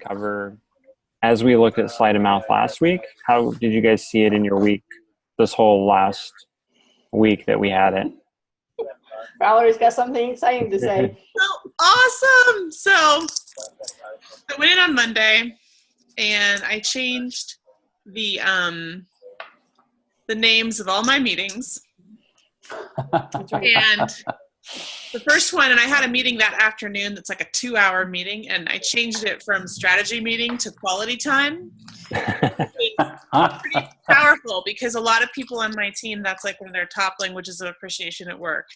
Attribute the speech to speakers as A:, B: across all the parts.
A: cover, as we looked at Sleight of Mouth last week, how did you guys see it in your week, this whole last week that we had it?
B: Valerie's got something exciting to say.
C: Oh, awesome. So I went in on Monday and I changed the names of all my meetings. And the first one, and I had a meeting that afternoon that's like a 2-hour meeting, and I changed it from strategy meeting to quality time. It's pretty powerful because a lot of people on my team, that's like one of their top languages of appreciation at work.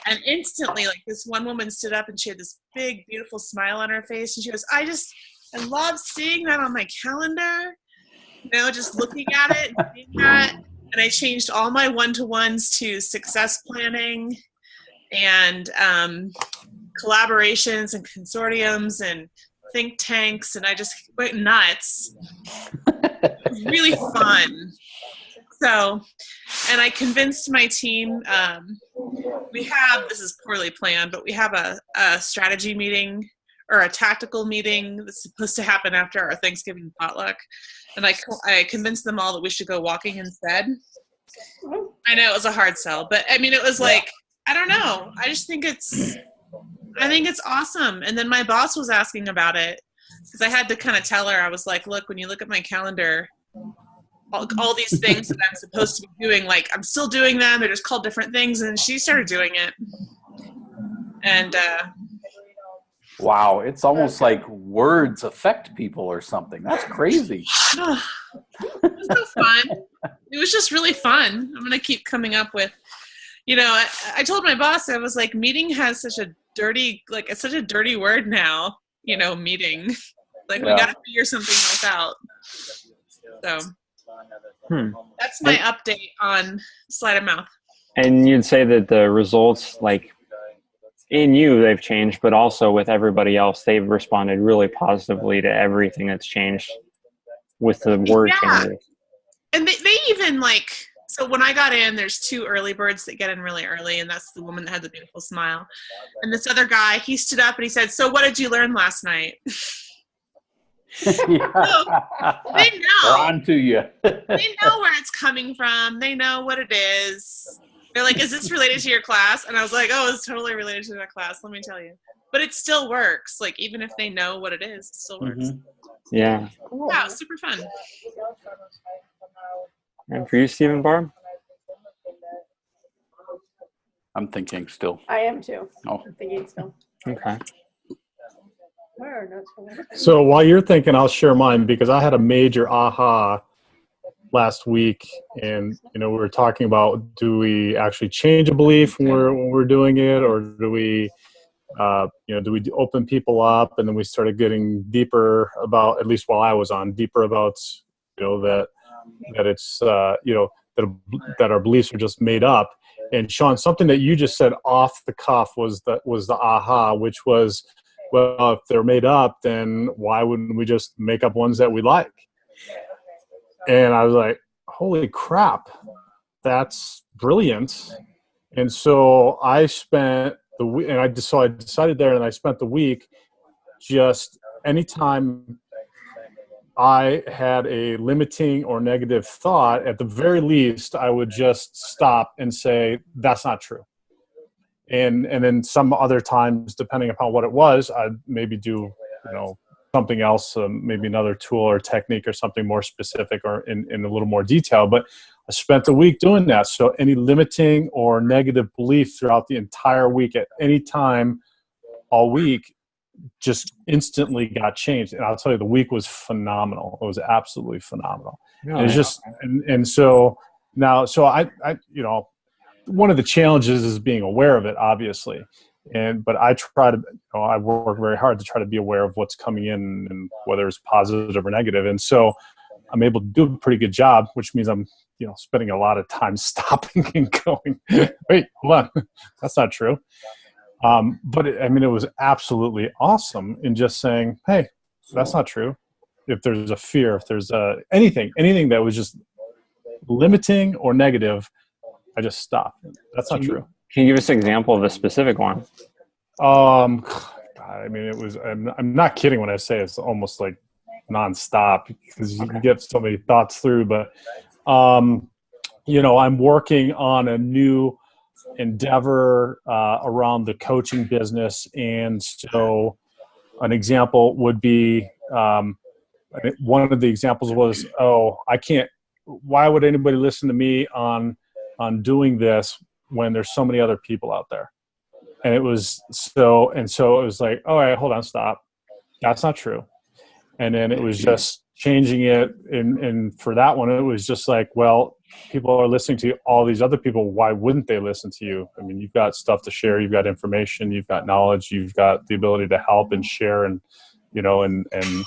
C: And instantly, like, this one woman stood up and she had this big, beautiful smile on her face, and she goes, I love seeing that on my calendar, just looking at it and seeing that. And I changed all my one-to-ones to success planning and collaborations and consortiums and think tanks, and I just went nuts. It was really fun. So, and I convinced my team, this is poorly planned, but we have a strategy meeting or a tactical meeting that's supposed to happen after our Thanksgiving potluck. And I convinced them all that we should go walking instead. I know it was a hard sell, but I mean, it was like, I don't know. I think it's awesome. And then my boss was asking about it because I had to kind of tell her, I was like, look, when you look at my calendar, all these things that I'm supposed to be doing, like, I'm still doing them. They're just called different things. And she started doing it. And,
D: wow. It's almost like words affect people or something. That's crazy.
C: It was so fun. It was just really fun. I'm going to keep coming up with, I told my boss, I was like, meeting has such a dirty, it's such a dirty word now, meeting. Like, we got to figure something else out. So that's my update on Sleight of Mouth.
A: And you'd say that the results, like, in you, they've changed, but also with everybody else, they've responded really positively to everything that's changed with the word changes.
C: And they even, so when I got in, there's 2 early birds that get in really early, and that's the woman that had the beautiful smile. And this other guy, he stood up and he said, so what did you learn last night? So they know.
D: They're on to you.
C: They know where it's coming from. They know what it is. They're like, is this related to your class? And I was like, oh, it's totally related to my class, let me tell you. But it still works. Like, even if they know what it is, it still works.
D: Mm-hmm.
A: Yeah.
C: Wow, super fun.
A: And for you, Stephen, Barb?
D: I'm thinking still.
B: I am too.
D: Oh.
B: I'm thinking still.
A: Okay.
E: So while you're thinking, I'll share mine because I had a major aha last week, and we were talking about, do we actually change a belief when we're doing it, or do we open people up? And then we started getting deeper about, at least while I was on, deeper about that it's that our beliefs are just made up. And Sean, something that you just said off the cuff was the aha, which was, well, if they're made up, then why wouldn't we just make up ones that we like? And I was like, holy crap, that's brilliant. And so I spent the week, and I decided there, and I spent the week just anytime I had a limiting or negative thought, at the very least, I would just stop and say, that's not true. And then some other times, depending upon what it was, I'd maybe do, something else, maybe another tool or technique or something more specific or in a little more detail. But I spent the week doing that. So any limiting or negative belief throughout the entire week at any time all week just instantly got changed. And I'll tell you, the week was phenomenal. It was absolutely phenomenal.
A: Oh,
E: it's just, and so now, so I one of the challenges is being aware of it, obviously. But I try to, I work very hard to try to be aware of what's coming in and whether it's positive or negative. And so I'm able to do a pretty good job, which means I'm, spending a lot of time stopping and going, wait, hold on, that's not true. But it was absolutely awesome in just saying, hey, that's not true. If there's a fear, if there's anything that was just limiting or negative, I just stop. That's not true.
A: Can you give us an example of a specific one?
E: God, it was, I'm not kidding when I say it's almost like nonstop because you can get so many thoughts through. But you know, I'm working on a new endeavor around the coaching business, and so an example would be one of the examples was, oh, I can't. Why would anybody listen to me on doing this when there's so many other people out there? And it was so it was like, all right, hold on, stop. That's not true. And then it was just changing it. And for that one, it was just like, well, people are listening to all these other people. Why wouldn't they listen to you? I mean, you've got stuff to share. You've got information. You've got knowledge. You've got the ability to help and share and, you know, and you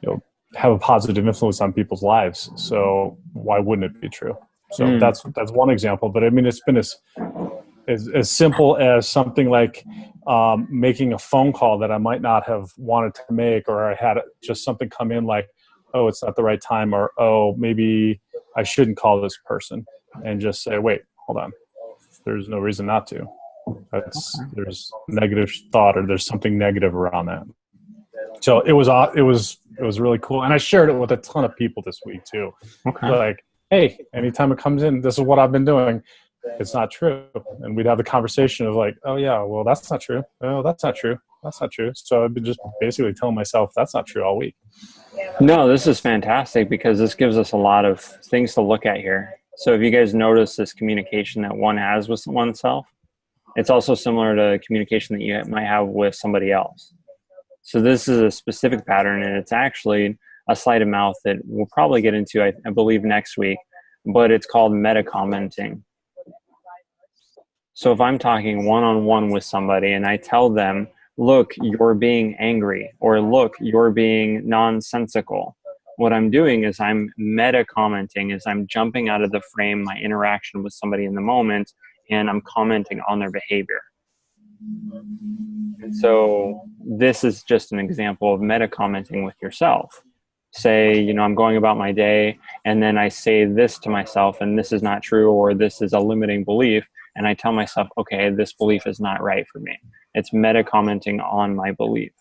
E: know, have a positive influence on people's lives. So why wouldn't it be true? So that's one example. But I mean, it's been as simple as something like making a phone call that I might not have wanted to make, or I had just something come in like, oh, it's not the right time, or oh, maybe I shouldn't call this person, and just say, wait, hold on, there's no reason not to. There's negative thought, or there's something negative around that. So it was really cool, and I shared it with a ton of people this week too.
A: Okay.
E: Like, hey, anytime it comes in, this is what I've been doing. It's not true. And we'd have the conversation of like, oh yeah, well, that's not true. Oh, that's not true. That's not true. So I've been just basically telling myself that's not true all week.
A: No, this is fantastic because this gives us a lot of things to look at here. So if you guys notice this communication that one has with oneself, it's also similar to communication that you might have with somebody else. So this is a specific pattern, and it's actually a sleight of mouth that we'll probably get into, I believe, next week, but it's called meta-commenting. So if I'm talking one-on-one with somebody and I tell them, look, you're being angry, or look, you're being nonsensical, what I'm doing is I'm meta-commenting, is I'm jumping out of the frame, my interaction with somebody in the moment, and I'm commenting on their behavior. And so this is just an example of meta-commenting with yourself. Say, you know, I'm going about my day, and then I say this to myself, and this is not true, or this is a limiting belief. And I tell myself, okay, this belief is not right for me. It's meta-commenting on my belief.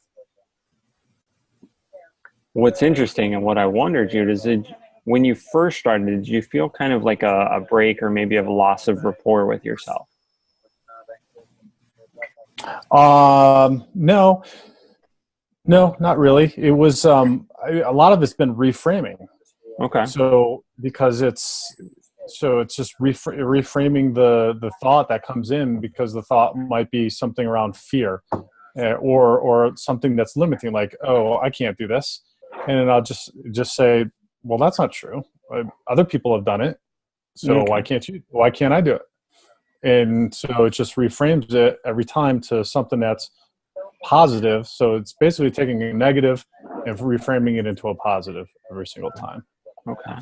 A: What's interesting, and what I wondered, Jude, is when you first started, did you feel kind of like a break or maybe a loss of rapport with yourself?
E: No, not really. It was a lot of it's been reframing.
A: Okay.
E: So because it's just reframing the thought that comes in, because the thought might be something around fear, or something that's limiting, like, oh, I can't do this, and then I'll just say, well, that's not true. Other people have done it, so
A: Okay.
E: Why can't I do it? And so it just reframes it every time to something that's positive. So it's basically taking a negative and reframing it into a positive every single time.
A: Okay.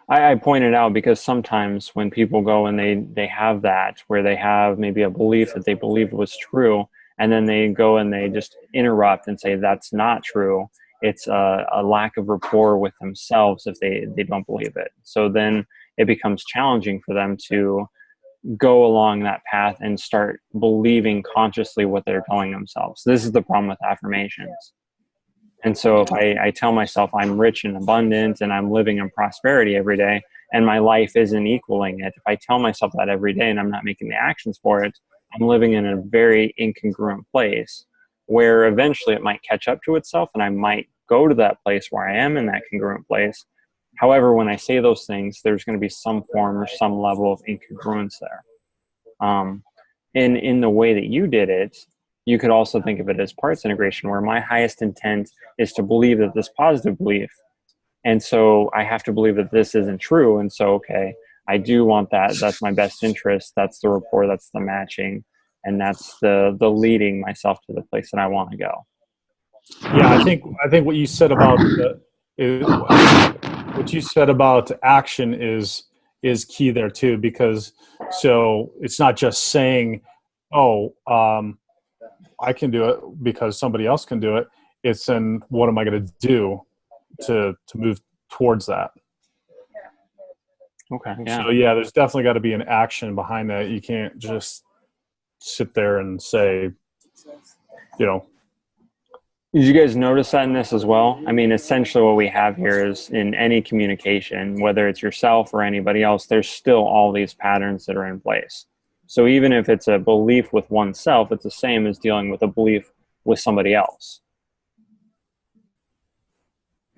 A: I pointed out because sometimes when people go and they have that, where they have maybe a belief that they believed was true, and then they go and they just interrupt and say that's not true, it's a lack of rapport with themselves if they don't believe it. So then it becomes challenging for them to go along that path and start believing consciously what they're telling themselves. This is the problem with affirmations. And so if I tell myself I'm rich and abundant and I'm living in prosperity every day, and my life isn't equaling it, if I tell myself that every day and I'm not making the actions for it, I'm living in a very incongruent place where eventually it might catch up to itself, and I might go to that place where I am in that congruent place. However, when I say those things, there's going to be some form or some level of incongruence there. In the way that you did it, you could also think of it as parts integration, where my highest intent is to believe that this positive belief. And so I have to believe that this isn't true. And so, okay, I do want that. That's my best interest. That's the rapport. That's the matching. And that's the leading myself to the place that I want to go.
E: Yeah, I think what you said about action is key there too, because so it's not just saying, oh, I can do it because somebody else can do it. It's in, what am I going to do to move towards that?
A: Okay. Yeah.
E: So yeah, there's definitely got to be an action behind that. You can't just sit there and say, you know.
A: Did you guys notice that in this as well? I mean, essentially what we have here is in any communication, whether it's yourself or anybody else, there's still all these patterns that are in place. So even if it's a belief with oneself, it's the same as dealing with a belief with somebody else.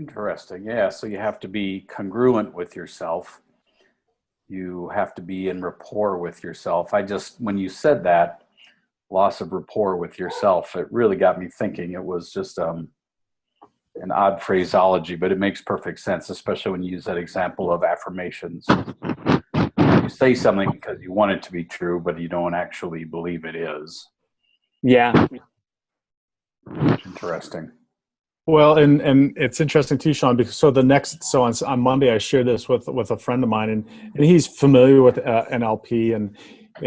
D: Interesting. Yeah. So you have to be congruent with yourself. You have to be in rapport with yourself. When you said that, loss of rapport with yourself, it really got me thinking. It was just an odd phraseology, but it makes perfect sense, especially when you use that example of affirmations. You say something because you want it to be true, but you don't actually believe it is.
A: Yeah.
D: Interesting.
E: Well, and it's interesting too, Sean, because so on Monday I shared this with a friend of mine, and he's familiar with NLP, and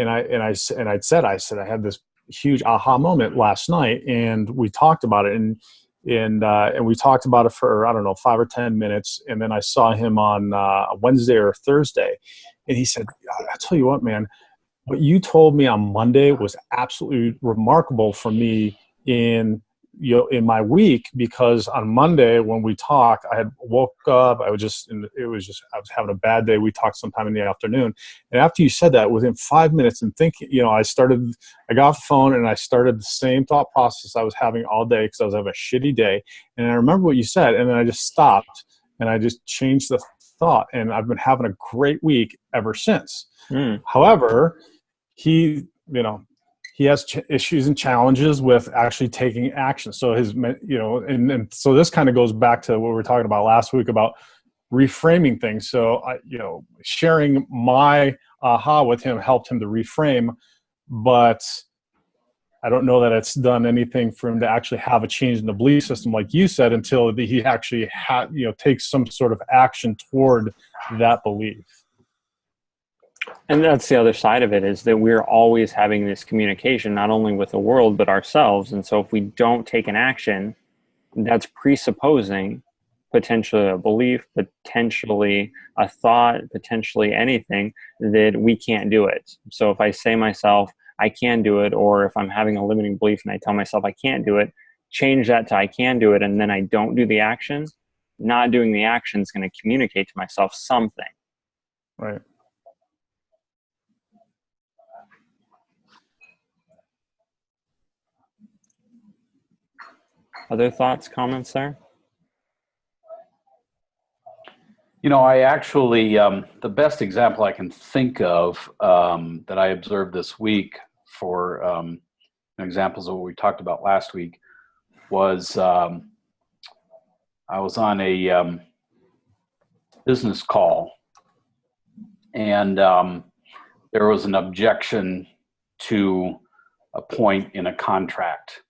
E: I said I had this huge aha moment last night, and we talked about it, and we talked about it for, I don't know, 5 or 10 minutes, and then I saw him on Wednesday or Thursday, and he said, "I tell you what, man, what you told me on Monday was absolutely remarkable for me in my week, because on Monday when we talked, I had woke up, I was having a bad day. We talked sometime in the afternoon, and after you said that, within 5 minutes, and thinking, I got off the phone and I started the same thought process I was having all day, because I was having a shitty day, and I remember what you said, and then I just stopped and I just changed the thought, and I've been having a great week ever since." However, he has issues and challenges with actually taking action. So and so this kind of goes back to what we were talking about last week about reframing things. So sharing my aha with him helped him to reframe, but I don't know that it's done anything for him to actually have a change in the belief system, like you said, until he actually takes some sort of action toward that belief.
A: And that's the other side of it, is that we're always having this communication, not only with the world, but ourselves. And so if we don't take an action, that's presupposing potentially a belief, potentially a thought, potentially anything, that we can't do it. So if I say myself, I can do it, or if I'm having a limiting belief and I tell myself I can't do it, change that to I can do it, and then I don't do the action, not doing the action is going to communicate to myself something.
E: Right.
A: Other thoughts, comments there?
D: I actually, the best example I can think of that I observed this week for examples of what we talked about last week was I was on a business call, and there was an objection to a point in a contract.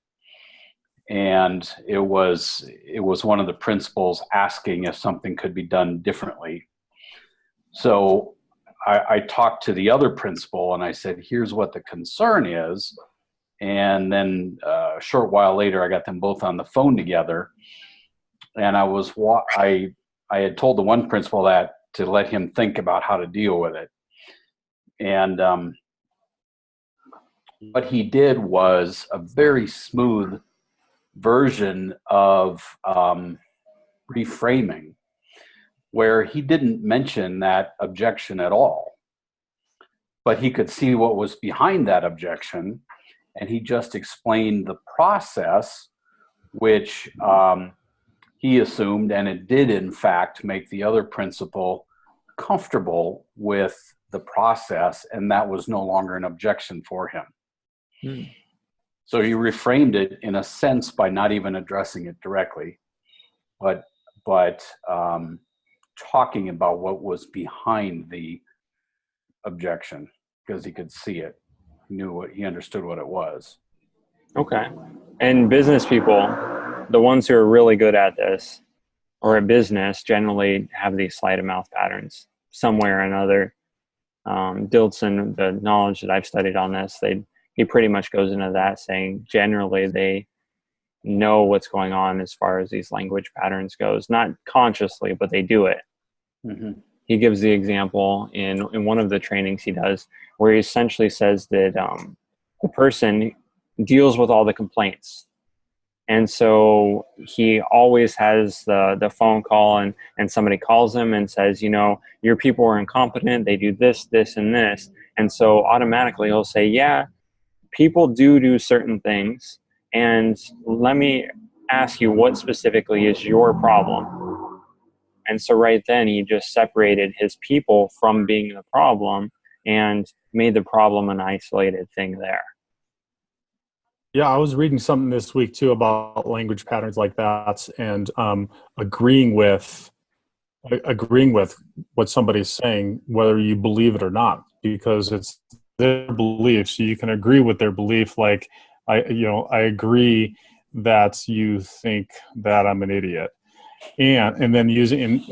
D: And it was one of the principals asking if something could be done differently. So I talked to the other principal and I said, "Here's what the concern is." And then a short while later, I got them both on the phone together. And I had told the one principal that to let him think about how to deal with it. And what he did was a very smooth version of reframing, where he didn't mention that objection at all, but he could see what was behind that objection, and he just explained the process, which he assumed, and it did in fact make the other principal comfortable with the process, and that was no longer an objection for him. So he reframed it in a sense by not even addressing it directly, but talking about what was behind the objection, because he could see it, he understood what it was.
A: Okay. And business people, the ones who are really good at this or at business, generally have these sleight of mouth patterns somewhere or another. Dilts, and the knowledge that I've studied on this, he pretty much goes into that, saying generally they know what's going on as far as these language patterns goes, not consciously, but they do it.
D: Mm-hmm.
A: He gives the example in one of the trainings he does, where he essentially says that the person deals with all the complaints, And so he always has the phone call, and somebody calls him and says, your people are incompetent. They do this, this, and this. And so automatically he'll say, yeah, people do certain things. And let me ask you, what specifically is your problem? And so right then he just separated his people from being the problem and made the problem an isolated thing there.
E: Yeah, I was reading something this week too about language patterns like that, and agreeing with what somebody's saying, whether you believe it or not, because it's their belief. So you can agree with their belief. Like I agree that you think that I'm an idiot, and then using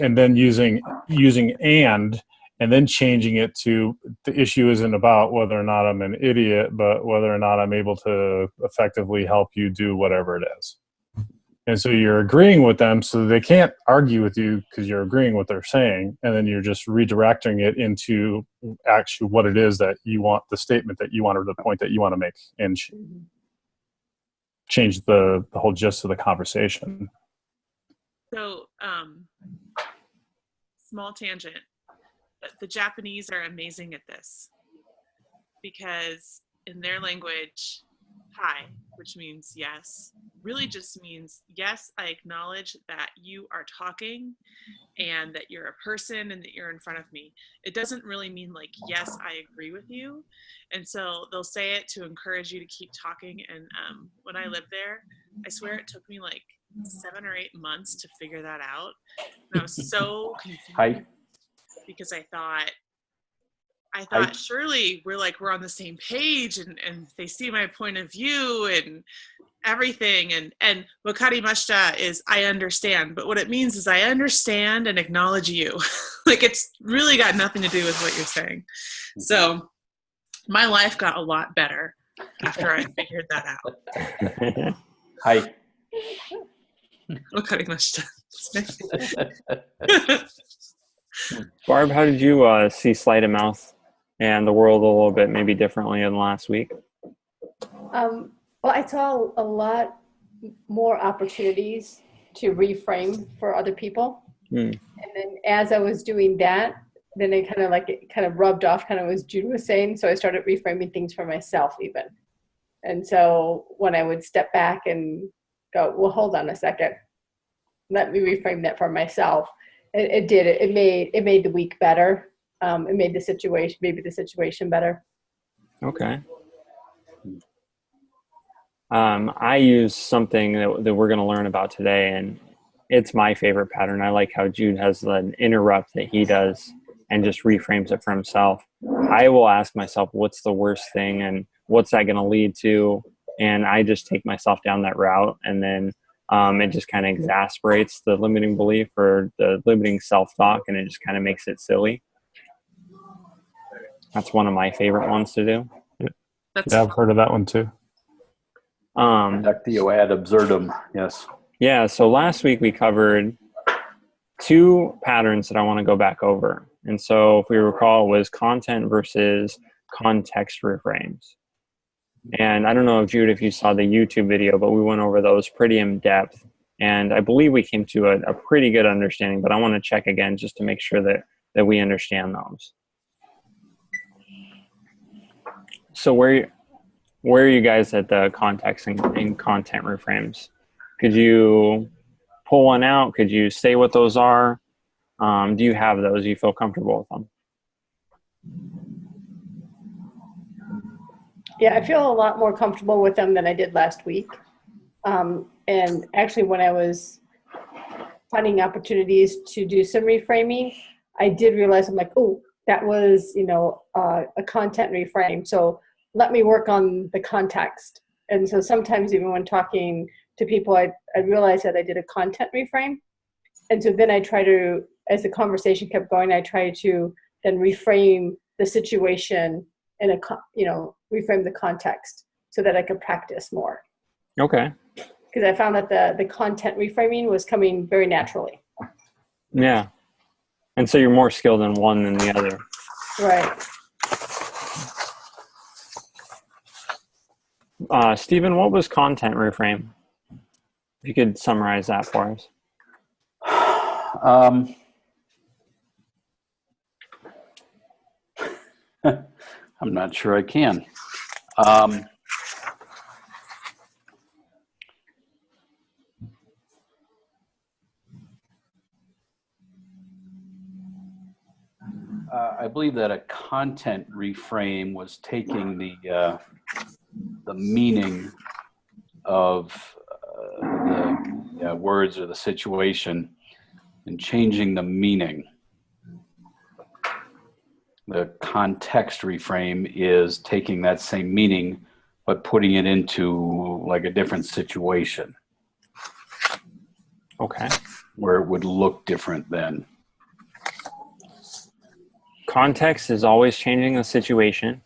E: and then changing it to, the issue isn't about whether or not I'm an idiot, but whether or not I'm able to effectively help you do whatever it is. And so you're agreeing with them, so they can't argue with you because you're agreeing with what they're saying. And then you're just redirecting it into actually what it is that you want, the statement that you want, or the point that you want to make, and change the whole gist of the conversation.
C: So, small tangent. The Japanese are amazing at this, because in their language, hi, which means yes, really just means, yes, I acknowledge that you are talking and that you're a person and that you're in front of me. It doesn't really mean like, yes, I agree with you. And so they'll say it to encourage you to keep talking. And when I lived there, I swear it took me like 7 or 8 months to figure that out. And I was so confused.
D: Hi.
C: Because I thought surely we're on the same page, and they see my point of view and everything, and wakarimashita is I understand, but what it means is I understand and acknowledge you. Like, it's really got nothing to do with what you're saying. So my life got a lot better after I figured that out.
D: Hi.
C: Wakarimashita.
A: Barb, how did you see Sleight of Mouth and the world a little bit maybe differently in the last week?
B: Well, I saw a lot more opportunities to reframe for other people. And then as I was doing that, then it kind of rubbed off kind of what Jude was saying. So I started reframing things for myself even. And so when I would step back and go, well, hold on a second, let me reframe that for myself. It did. It made the week better. It made the situation better.
A: Okay. I use something that we're going to learn about today, and it's my favorite pattern. I like how Jude has an interrupt that he does and just reframes it for himself. I will ask myself, what's the worst thing and what's that going to lead to? And I just take myself down that route, and then it just kind of exasperates the limiting belief or the limiting self-talk, and it just kind of makes it silly. That's one of my favorite ones to do.
E: Yeah, I've heard of that one too.
D: Actio ad absurdum, yes.
A: Yeah, so last week we covered 2 patterns that I want to go back over. And so if we recall, it was content versus context reframes. And I don't know, Jude, if you saw the YouTube video, but we went over those pretty in depth. And I believe we came to a pretty good understanding, but I want to check again just to make sure that we understand those. So where are you guys at the context and content reframes? Could you pull one out? Could you say what those are? Do you have those? Do you feel comfortable with them?
B: Yeah, I feel a lot more comfortable with them than I did last week. And actually, when I was finding opportunities to do some reframing, I did realize, I'm like, oh, that was, a content reframe. So let me work on the context. And so sometimes even when talking to people, I realized that I did a content reframe. And so then I try to, as the conversation kept going, I tried to then reframe the situation and reframe the context so that I could practice more.
A: Okay.
B: Because I found that the content reframing was coming very naturally.
A: Yeah. And so you're more skilled in one than the other.
B: Right.
A: Stephen, what was content reframe? If you could summarize that for us.
D: I'm not sure I can. I believe that a content reframe was taking the meaning of the words or the situation and changing the meaning. The context reframe is taking that same meaning but putting it into like a different situation.
A: Okay.
D: Where it would look different then.
A: Context is always changing the situation.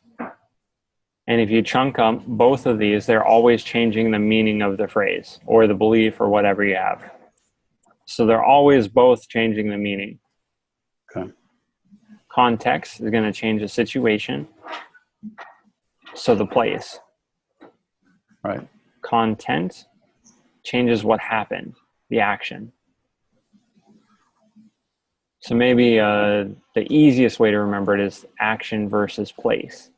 A: And if you chunk up both of these, they're always changing the meaning of the phrase or the belief or whatever you have. So they're always both changing the meaning.
D: Okay.
A: Context is going to change the situation. So the place.
D: Right.
A: Content changes what happened, the action. So maybe the easiest way to remember it is action versus place.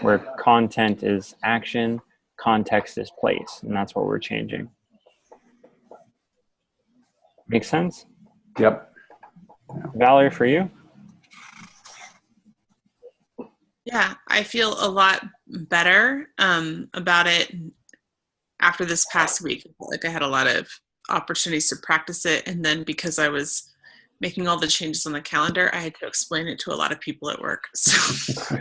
A: Where content is action, context is place, and that's what we're changing. Make sense?
D: Yep.
A: Valerie, for you?
C: Yeah, I feel a lot better about it after this past week. I felt like I had a lot of opportunities to practice it, and then because I was making all the changes on the calendar, I had to explain it to a lot of people at work. So.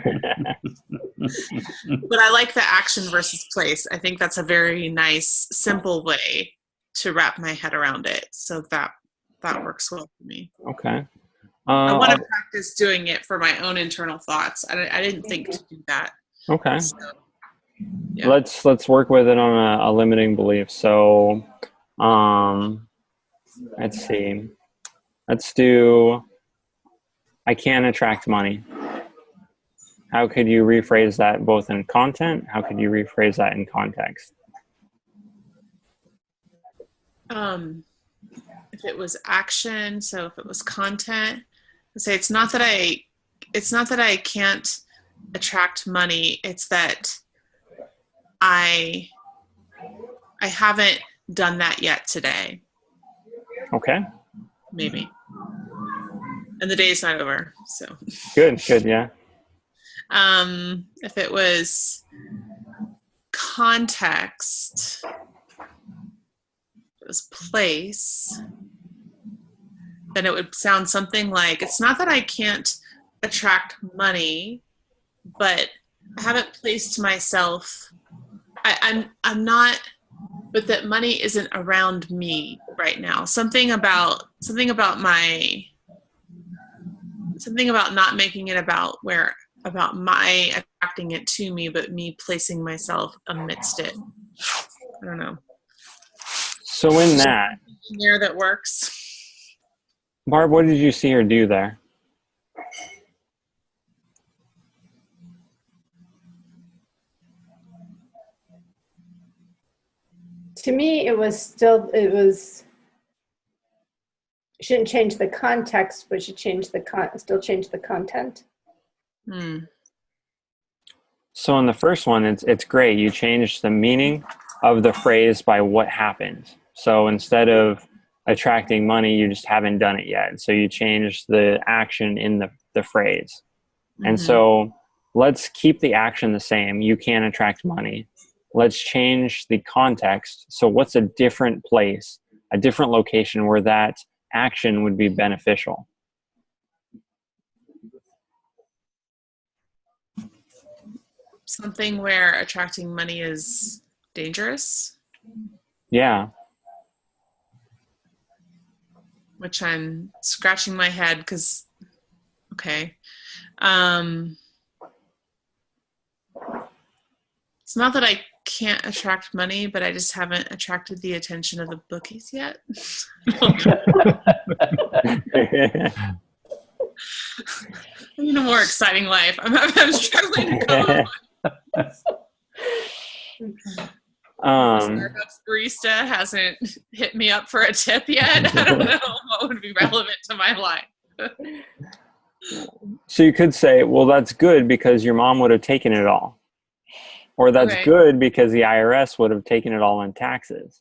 C: But I like the action versus place. I think that's a very nice, simple way to wrap my head around it. So that works well for me.
A: Okay.
C: I want to practice doing it for my own internal thoughts. I didn't think to do that.
A: Okay.
C: So, yeah.
A: Let's work with it on a limiting belief. So, let's see. Let's do, I can't attract money. How could you rephrase that both in content? How could you rephrase that in context?
C: If it was action, so if it was content, I'd say it's not that I can't attract money. It's that I haven't done that yet today.
A: Okay.
C: Maybe. And the day's not over, so.
A: Good, yeah.
C: If it was context, it was place, then it would sound something like, it's not that I can't attract money, but I haven't placed myself, I'm not, but that money isn't around me right now. Something about not making it about my attracting it to me, but me placing myself amidst it. I don't know.
A: So in that,
C: that works.
A: Barb, what did you see her do there?
B: To me, she didn't change the context, but she changed still changed the content.
A: So in the first one, it's great. You changed the meaning of the phrase by what happened. So instead of attracting money, you just haven't done it yet. So you changed the action in the phrase. And so let's keep the action the same. You can't attract money. Let's change the context. So what's a different place, a different location where that action would be beneficial?
C: Something where attracting money is dangerous.
A: Yeah.
C: Which I'm scratching my head because, okay. It's not that I can't attract money, but I just haven't attracted the attention of the bookies yet. I need a more exciting life. I'm struggling to come up with. Starbucks barista hasn't hit me up for a tip yet. I don't know what would be relevant to my life.
A: So you could say, well, that's good because your mom would have taken it all. Or that's
C: Okay.
A: good because the IRS would have taken it all in taxes.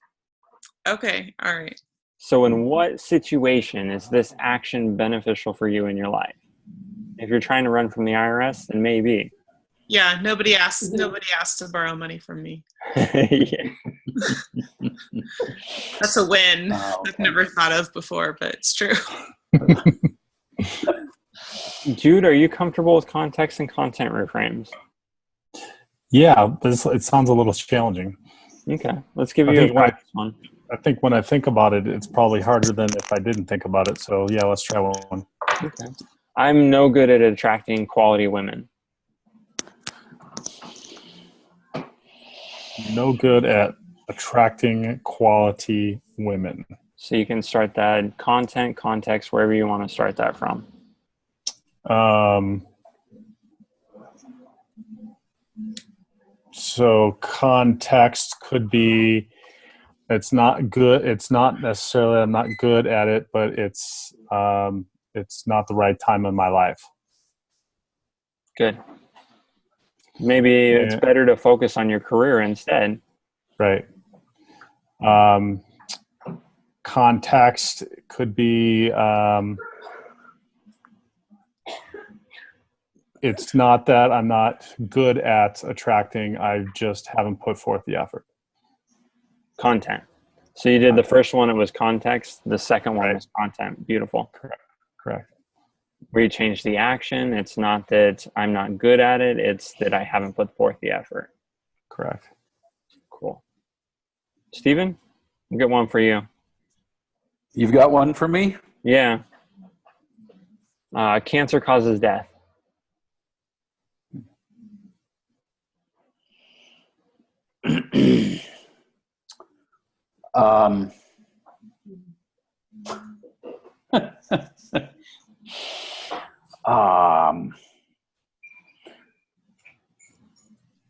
C: Okay, all right.
A: So in what situation is this action beneficial for you in your life? If you're trying to run from the IRS, then maybe.
C: Yeah, nobody asked to borrow money from me.
A: Yeah.
C: That's a win.
D: Oh, okay.
C: I've never thought of before, but it's true.
A: Jude, are you comfortable with context and content reframes?
E: Yeah, it sounds a little challenging.
A: Okay, let's give you a practice one.
E: I think when I think about it, it's probably harder than if I didn't think about it. So yeah, let's try one.
A: Okay. I'm no good at attracting quality women.
E: No good at attracting quality women.
A: So you can start that content, context, wherever you want to start that from.
E: So context could be, it's not good. It's not necessarily I'm not good at it, but it's not the right time in my life.
A: Good. Maybe it's better to focus on your career instead.
E: Right. Context could be, it's not that I'm not good at attracting, I just haven't put forth the effort.
A: Content. So you did the first one, it was context. The second one was content. Beautiful.
E: Correct.
A: Where you change the action. It's not that I'm not good at it. It's that I haven't put forth the effort.
E: Correct.
A: Cool. Steven, I'll get one for you.
D: You've got one for me?
A: Yeah. Cancer causes death.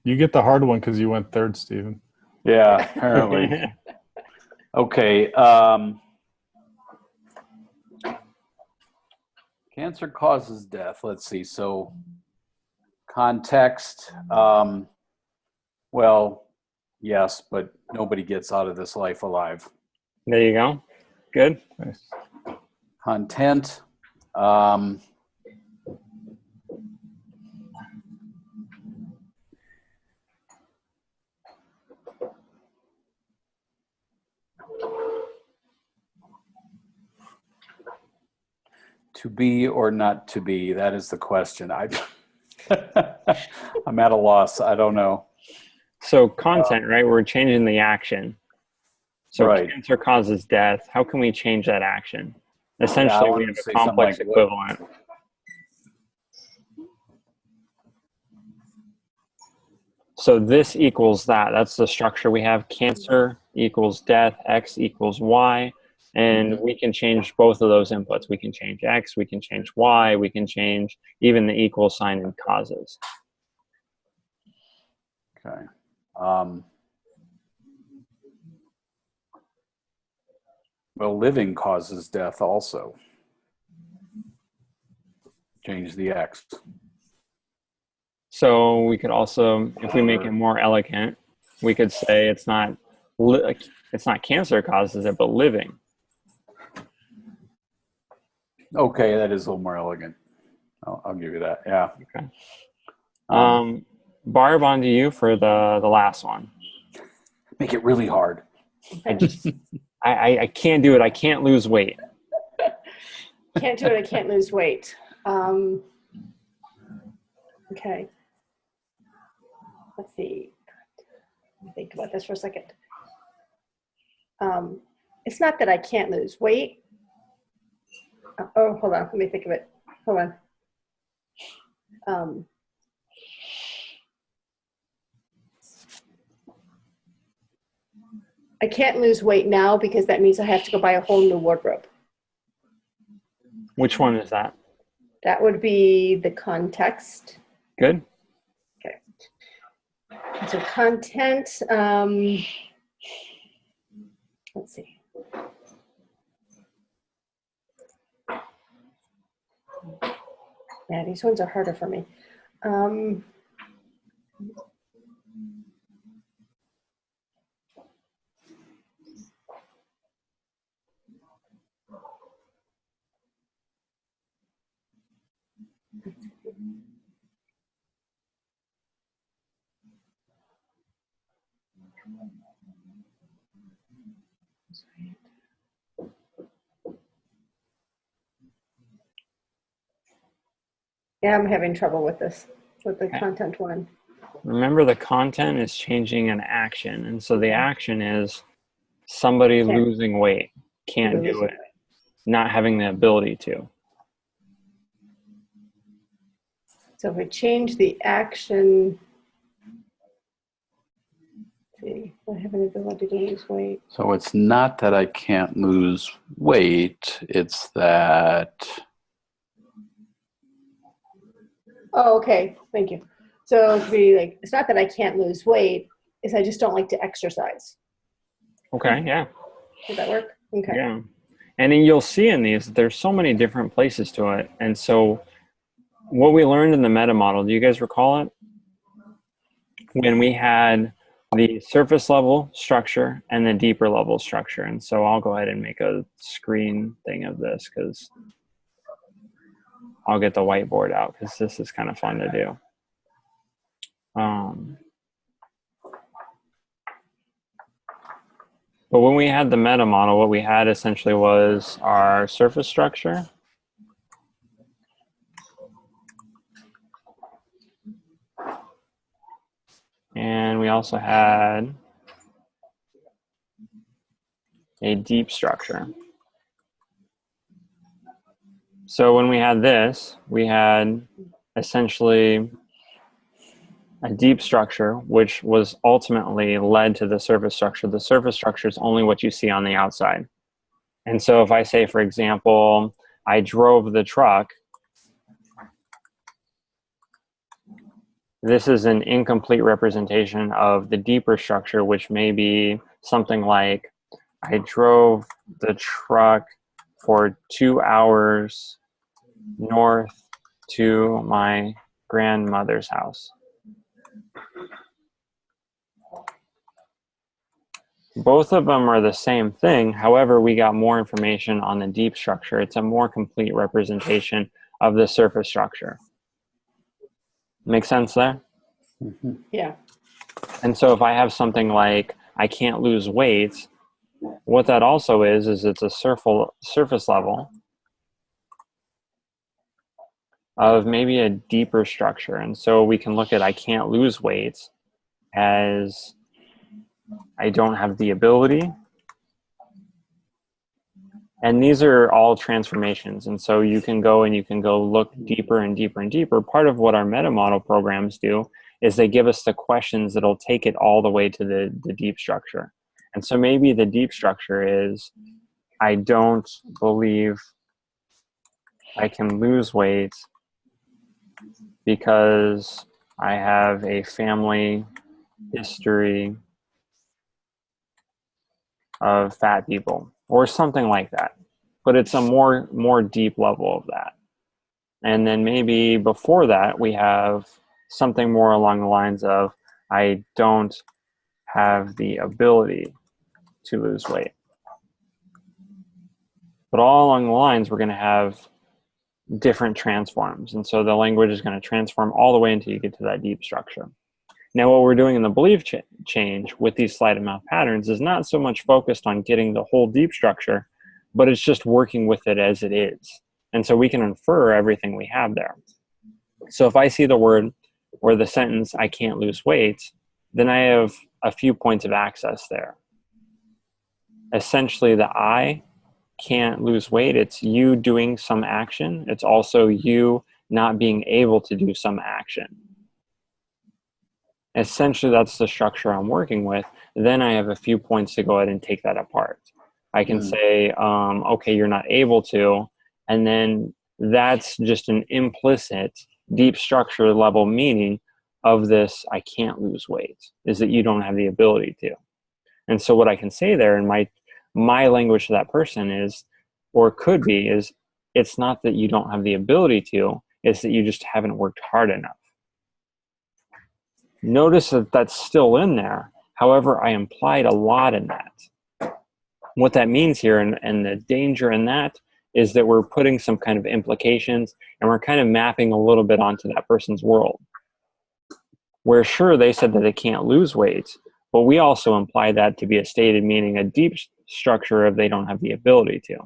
E: You get the hard one because you went third, Stephen.
D: Yeah, apparently. Okay. Cancer causes death. Let's see. So context. Well, yes, but nobody gets out of this life alive.
A: There you go. Good.
E: Nice.
D: Content. To be or not to be, that is the question. I'm at a loss. I don't know.
A: So content, right? We're changing the action. So
D: right.
A: Cancer causes death. How can we change that action? Essentially, we have a complex equivalent. So this equals that. That's the structure we have. Cancer equals death. X equals Y. And we can change both of those inputs. We can change X. We can change Y. We can change even the equal sign in causes.
D: Okay. Well, living causes death also. Change the X.
A: So we could also, if we make it more elegant, we could say it's not cancer causes it, but living.
D: Okay, that is a little more elegant. I'll give you that. Yeah.
A: Okay. Barb, on to you for the last one.
D: Make it really hard.
A: I can't do it. I can't lose weight.
B: Can't do it. I can't lose weight. Okay. Let's see. Let me think about this for a second. It's not that I can't lose weight. Oh, hold on. Let me think of it. Hold on. I can't lose weight now because that means I have to go buy a whole new wardrobe.
A: Which one is that?
B: That would be the context.
A: Good.
B: Okay. So content, let's see. Yeah, these ones are harder for me. Yeah, I'm having trouble with this, with the content one.
A: Remember, the content is changing an action. And so the action is somebody losing weight, can't do it, not having the ability to.
B: So if we change the action, let's see, I have an ability to lose weight.
D: So it's not that I can't lose weight, it's that...
B: Oh, okay, thank you. So it'd be like, it's not that I can't lose weight, it's I just don't like to exercise.
A: Okay, yeah.
B: Does that work? Okay.
A: Yeah. And then you'll see in these, there's so many different places to it. And so what we learned in the meta model, do you guys recall it? When we had the surface level structure and the deeper level structure. And so I'll go ahead and make a screen thing of this because I'll get the whiteboard out because this is kind of fun to do. But when we had the meta model, what we had essentially was our surface structure. And we also had a deep structure. So when we had this, we had essentially a deep structure, which was ultimately led to the surface structure. The surface structure is only what you see on the outside. And so if I say, for example, I drove the truck, this is an incomplete representation of the deeper structure, which may be something like, I drove the truck for 2 hours north to my grandmother's house. Both of them are the same thing. However, we got more information on the deep structure. It's a more complete representation of the surface structure. Make sense there?
D: Mm-hmm.
B: Yeah.
A: And so if I have something like, I can't lose weight, what that also is it's a surface level of maybe a deeper structure. And so we can look at I can't lose weight as I don't have the ability. And these are all transformations. And so you can go look deeper and deeper and deeper. Part of what our meta model programs do is they give us the questions that'll take it all the way to the deep structure. And so maybe the deep structure is, I don't believe I can lose weight because I have a family history of fat people, or something like that. But it's a more deep level of that. And then maybe before that, we have something more along the lines of, I don't have the ability to lose weight. But all along the lines, we're going to have different transforms. And so the language is going to transform all the way until you get to that deep structure. Now, what we're doing in the belief change with these sleight of mouth patterns is not so much focused on getting the whole deep structure, but it's just working with it as it is. And so we can infer everything we have there. So if I see the word or the sentence, I can't lose weight, then I have a few points of access there. Essentially, the I can't lose weight, it's you doing some action. It's also you not being able to do some action. Essentially, that's the structure I'm working with. Then I have a few points to go ahead and take that apart. I can say, okay, you're not able to, and then that's just an implicit deep structure level meaning of this I can't lose weight, is that you don't have the ability to. And so what I can say there in my language to that person is, or could be, is it's not that you don't have the ability to, it's that you just haven't worked hard enough. Notice that that's still in there. However, I implied a lot in that. What that means here, and the danger in that, is that we're putting some kind of implications and we're kind of mapping a little bit onto that person's world. Where sure, they said that they can't lose weight, but we also imply that to be a stated meaning, a deep structure of they don't have the ability to.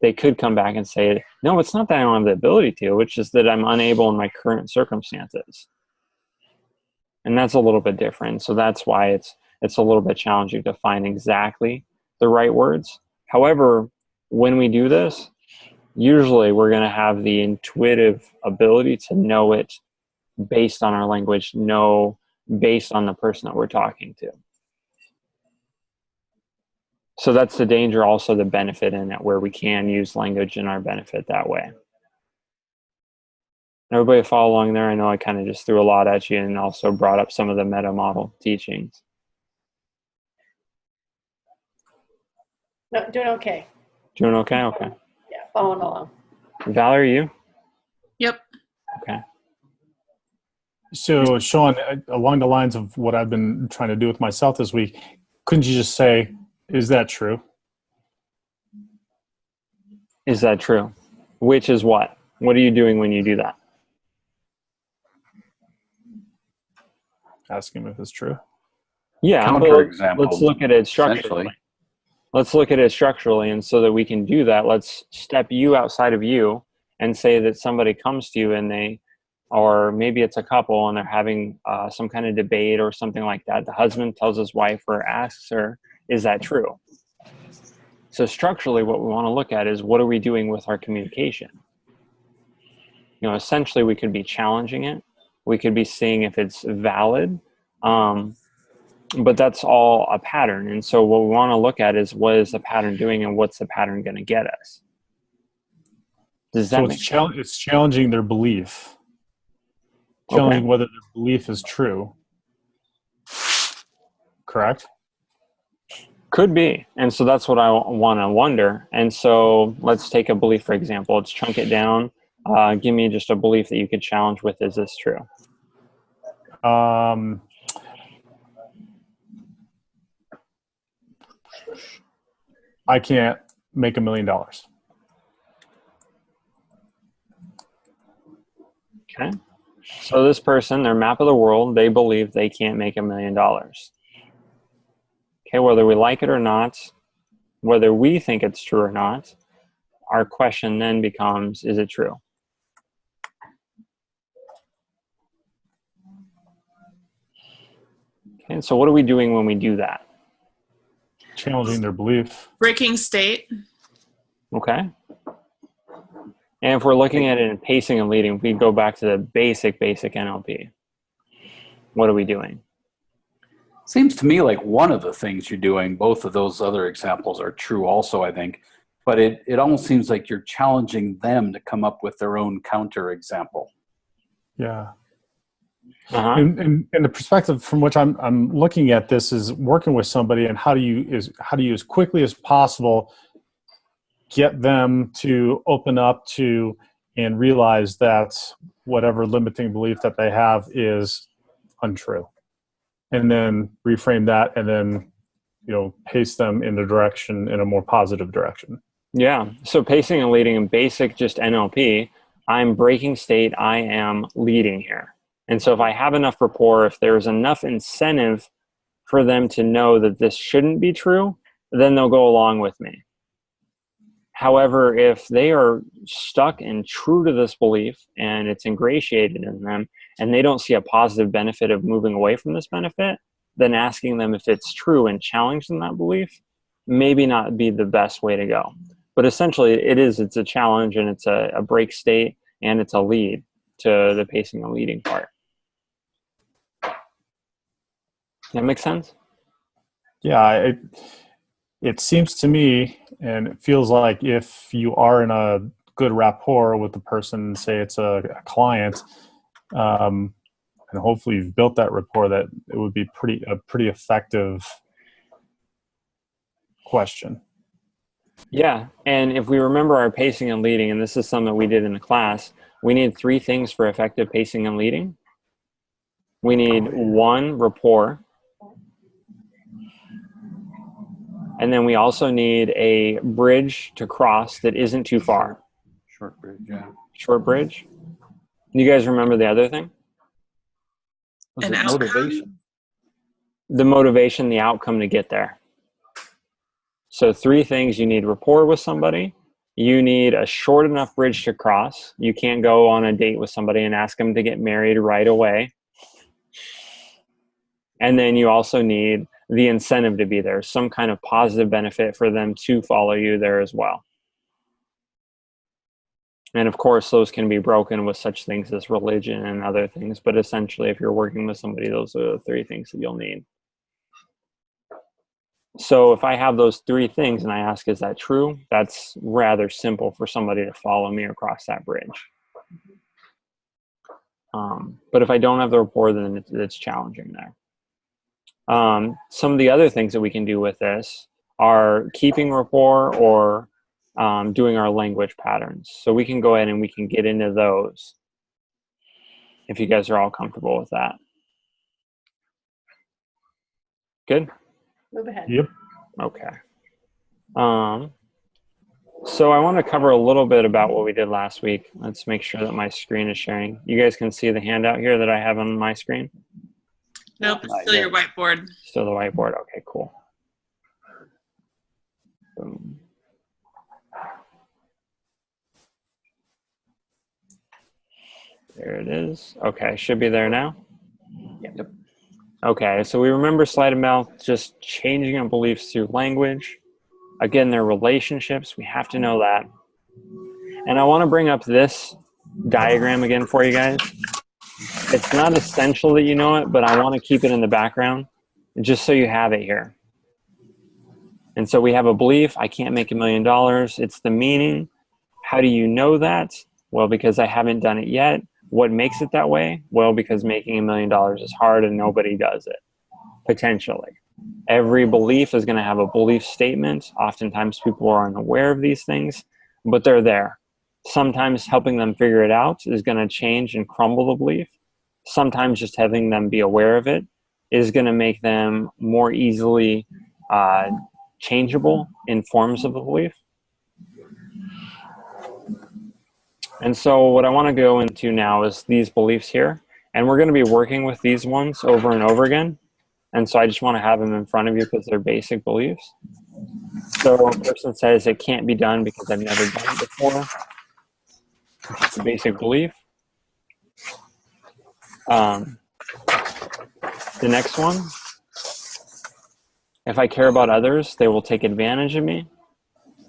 A: They could come back and say, no, it's not that I don't have the ability to, it's just that I'm unable in my current circumstances. And that's a little bit different. So that's why it's a little bit challenging to find exactly the right words. However, when we do this, usually we're going to have the intuitive ability to know it based on our language, know based on the person that we're talking to. So that's the danger, also the benefit in it, where we can use language in our benefit that way. Everybody follow along there? I know I kind of just threw a lot at you and also brought up some of the meta model teachings.
B: No, doing okay.
A: Doing okay? Okay.
B: Yeah, following along.
A: Valerie, you?
C: Yep.
A: Okay.
E: So, Sean, along the lines of what I've been trying to do with myself this week, couldn't you just say, is that true?
A: Is that true? Which is what? What are you doing when you do that?
E: Ask him if it's true.
A: Yeah,
D: Counterexample,
A: let's look at it structurally.
D: essentially.
A: Let's look at it structurally, and so that we can do that, let's step you outside of you and say that somebody comes to you and they, or maybe it's a couple and they're having some kind of debate or something like that. The husband tells his wife or asks her, is that true? So structurally, what we want to look at is, what are we doing with our communication? You know, essentially we could be challenging it. We could be seeing if it's valid. But that's all a pattern. And so what we want to look at is, what is the pattern doing and what's the pattern going to get us? Does that make sense?
E: It's challenging their belief. Challenging whether their belief is true. Correct?
A: Could be. And so that's what I want to wonder. And so let's take a belief, for example. Let's chunk it down. Give me just a belief that you could challenge with, is this true?
E: I can't make $1 million.
A: Okay. So this person, their map of the world, they believe they can't make $1 million. Okay, whether we like it or not, whether we think it's true or not, our question then becomes, is it true? Okay, and so what are we doing when we do that?
E: Challenging their belief.
C: Breaking state.
A: Okay. And if we're looking at it in pacing and leading, we go back to the basic NLP. What are we doing?
D: Seems to me like one of the things you're doing, both of those other examples are true also, I think, but it almost seems like you're challenging them to come up with their own counter example.
E: Yeah.
A: Uh-huh.
E: And the perspective from which I'm looking at this is working with somebody, and how do you as quickly as possible get them to open up to and realize that whatever limiting belief that they have is untrue, and then reframe that, and then pace them in a more positive direction.
A: Yeah. So pacing and leading in basic just NLP, I'm breaking state, I am leading here. And so if I have enough rapport, if there's enough incentive for them to know that this shouldn't be true, then they'll go along with me. However, if they are stuck and true to this belief and it's ingratiated in them and they don't see a positive benefit of moving away from this benefit, then asking them if it's true and challenging that belief maybe not be the best way to go. But essentially it's a challenge, and it's a break state, and it's a lead to the pacing and leading part. That makes sense?
E: Yeah, it seems to me, and it feels like if you are in a good rapport with the person, say it's a client, and hopefully you've built that rapport, that it would be a pretty effective question.
A: Yeah, and if we remember our pacing and leading, and this is something that we did in the class, we need 3 things for effective pacing and leading. We need 1, rapport. And then we also need a bridge to cross that isn't too far.
D: Short bridge, yeah.
A: Short bridge. You guys remember the other thing?
D: Was
C: An
D: it
C: outcome?
D: motivation?
A: The motivation, the outcome to get there. So 3 things: you need rapport with somebody, you need a short enough bridge to cross. You can't go on a date with somebody and ask them to get married right away. And then you also need the incentive to be there, some kind of positive benefit for them to follow you there as well. And of course, those can be broken with such things as religion and other things. But essentially, if you're working with somebody, those are the 3 things that you'll need. So if I have those 3 things and I ask, is that true? That's rather simple for somebody to follow me across that bridge. But if I don't have the rapport, then it's challenging there. Some of the other things that we can do with this are keeping rapport or doing our language patterns. So we can go ahead and we can get into those if you guys are all comfortable with that. Good?
B: Move ahead.
E: Yep.
A: Okay. So I want to cover a little bit about what we did last week. Let's make sure that my screen is sharing. You guys can see the handout here that I have on my screen?
C: Nope, it's still your whiteboard.
A: Still the whiteboard. Okay, cool. Boom. There it is. Okay, should be there now.
D: Yep.
A: Okay, so we remember Sleight of Mouth, just changing our beliefs through language. Again, their relationships, we have to know that. And I want to bring up this diagram again for you guys. It's not essential that you know it, but I want to keep it in the background just so you have it here. And so we have a belief, I can't make $1 million. It's the meaning. How do you know that? Well, because I haven't done it yet. What makes it that way? Well, because making $1 million is hard and nobody does it, potentially. Every belief is going to have a belief statement. Oftentimes people are unaware of these things, but they're there. Sometimes helping them figure it out is going to change and crumble the belief. Sometimes just having them be aware of it is going to make them more easily changeable in forms of the belief. And so what I want to go into now is these beliefs here. And we're going to be working with these ones over and over again. And so I just want to have them in front of you because they're basic beliefs. So a person says it can't be done because I've never done it before. It's a basic belief. The next one, if I care about others, they will take advantage of me.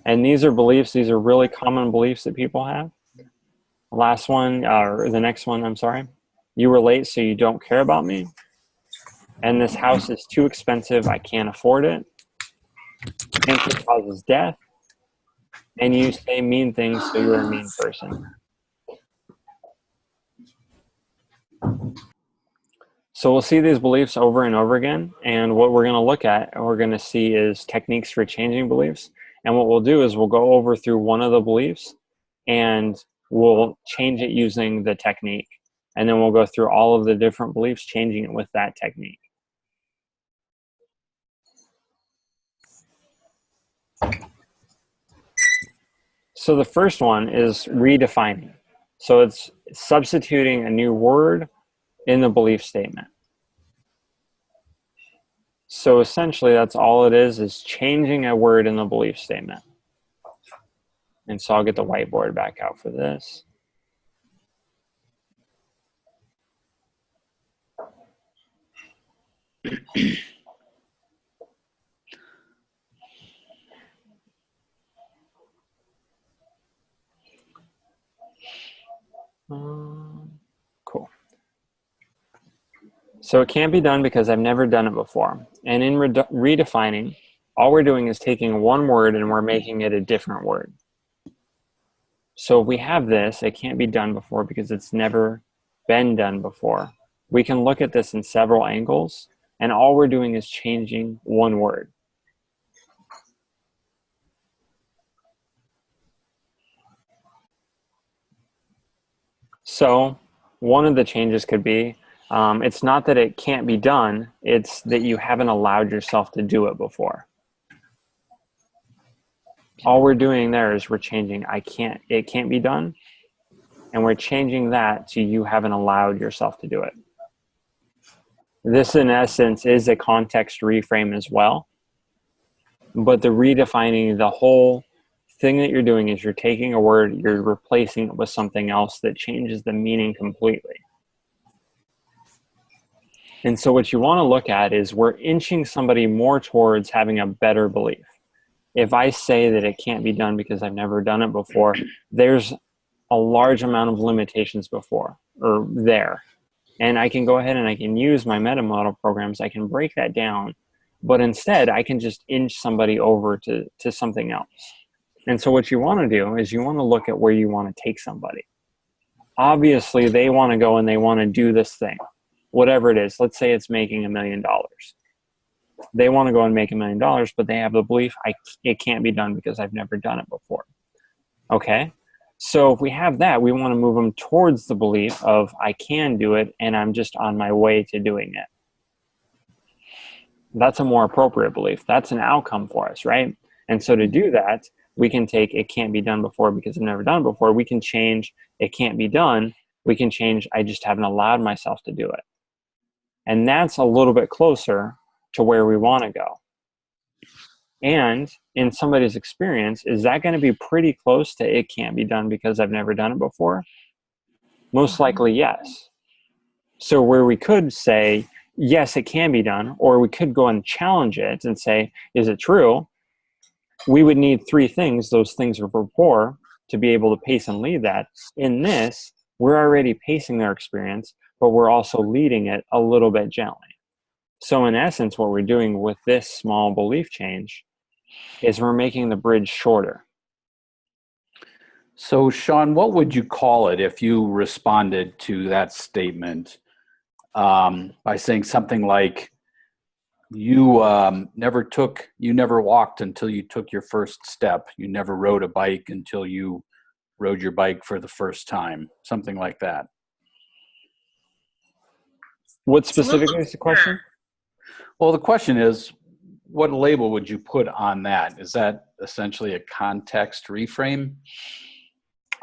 A: And these are beliefs, these are really common beliefs that people have. Last one, or the next one, I'm sorry. You were late, so you don't care about me. And this house is too expensive, I can't afford it. Cancer causes death. And you say mean things, so you're a mean person. So we'll see these beliefs over and over again. And what we're going to look at, and we're going to see is techniques for changing beliefs. And what we'll do is we'll go over through one of the beliefs and we'll change it using the technique. And then we'll go through all of the different beliefs, changing it with that technique. So the first one is redefining. So it's substituting a new word in the belief statement. So essentially that's all it is changing a word in the belief statement. And so I'll get the whiteboard back out for this. Cool. So it can't be done because I've never done it before. And in redefining, all we're doing is taking one word and we're making it a different word. So if we have this, it can't be done before because it's never been done before. we can look at this in several angles, and all we're doing is changing one word. So one of the changes could be, it's not that it can't be done, it's that you haven't allowed yourself to do it before. All we're doing there is we're changing it can't be done, and we're changing that to you haven't allowed yourself to do it. This, in essence, is a context reframe as well. But the redefining, the whole thing that you're doing is you're taking a word, you're replacing it with something else that changes the meaning completely. And so what you want to look at is we're inching somebody more towards having a better belief. If I say that it can't be done because I've never done it before, there's a large amount of limitations before or there. And I can go ahead and I can use my meta model programs. I can break that down, but instead I can just inch somebody over to something else. And so what you want to do is you want to look at where you want to take somebody. Obviously they want to go and they want to do this thing, whatever it is. Let's say it's making $1 million. They want to go and make $1 million, but they have the belief it can't be done because I've never done it before. Okay. So if we have that, we want to move them towards the belief of I can do it and I'm just on my way to doing it. That's a more appropriate belief. That's an outcome for us, right? And so to do that, we can take it can't be done before because I've never done it before. We can change it can't be done. We can change I just haven't allowed myself to do it. And that's a little bit closer to where we want to go. And in somebody's experience, is that going to be pretty close to it can't be done because I've never done it before? Most likely, yes. So where we could say, yes, it can be done, or we could go and challenge it and say, is it true? We would need 3 things, those things of rapport, to be able to pace and lead that. In this, we're already pacing their experience, but we're also leading it a little bit gently. So in essence, what we're doing with this small belief change is we're making the bridge shorter.
D: So, Sean, what would you call it if you responded to that statement by saying something like, you never walked until you took your first step. You never rode a bike until you rode your bike for the first time. Something like that.
A: What specifically is the question?
D: Well, the question is, what label would you put on that? Is that essentially a context reframe?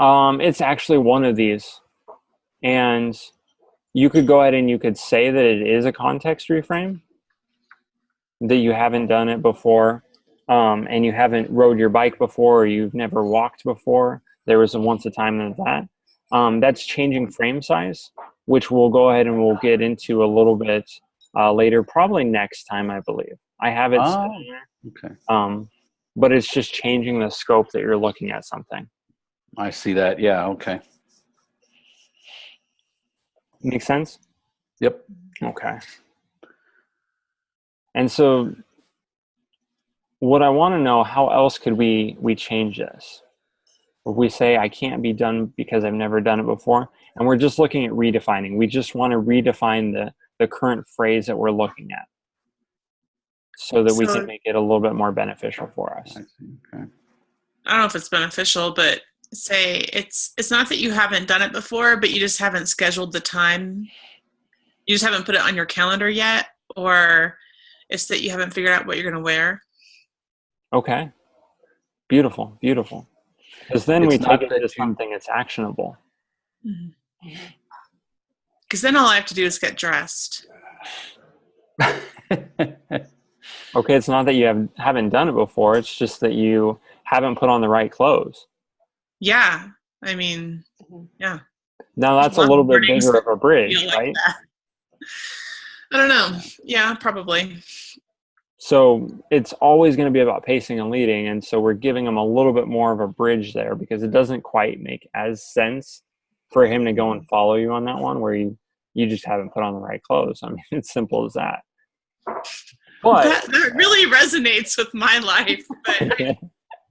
A: It's actually one of these. And you could go ahead and you could say that it is a context reframe, that you haven't done it before, and you haven't rode your bike before, or you've never walked before. There was once a time of that. That's changing frame size, which we'll go ahead and we'll get into a little bit later, probably next time, I believe. I have it set in there.
D: Okay.
A: But it's just changing the scope that you're looking at something.
D: I see that. Yeah. Okay.
A: Make sense?
D: Yep.
A: Okay. And so what I want to know, how else could we change this? If we say I can't be done because I've never done it before, and we're just looking at redefining. We just want to redefine the current phrase that we're looking at so that we can make it a little bit more beneficial for us.
D: I see. Okay.
C: I don't know if it's beneficial, but say it's not that you haven't done it before, but you just haven't scheduled the time. You just haven't put it on your calendar yet, or it's that you haven't figured out what you're going to wear.
A: Okay. Beautiful. Beautiful. Because then we take it to something that's actionable.
C: Because then all I have to do is get dressed.
A: Okay, it's not that you haven't done it before. It's just that you haven't put on the right clothes.
C: Yeah. I mean, yeah.
A: Now that's a little bit bigger of a bridge, right?
C: I don't know. Yeah, probably.
A: So it's always going to be about pacing and leading. And so we're giving him a little bit more of a bridge there because it doesn't quite make as sense for him to go and follow you on that one where you just haven't put on the right clothes. I mean, it's simple as that. But
C: that really resonates with my life. But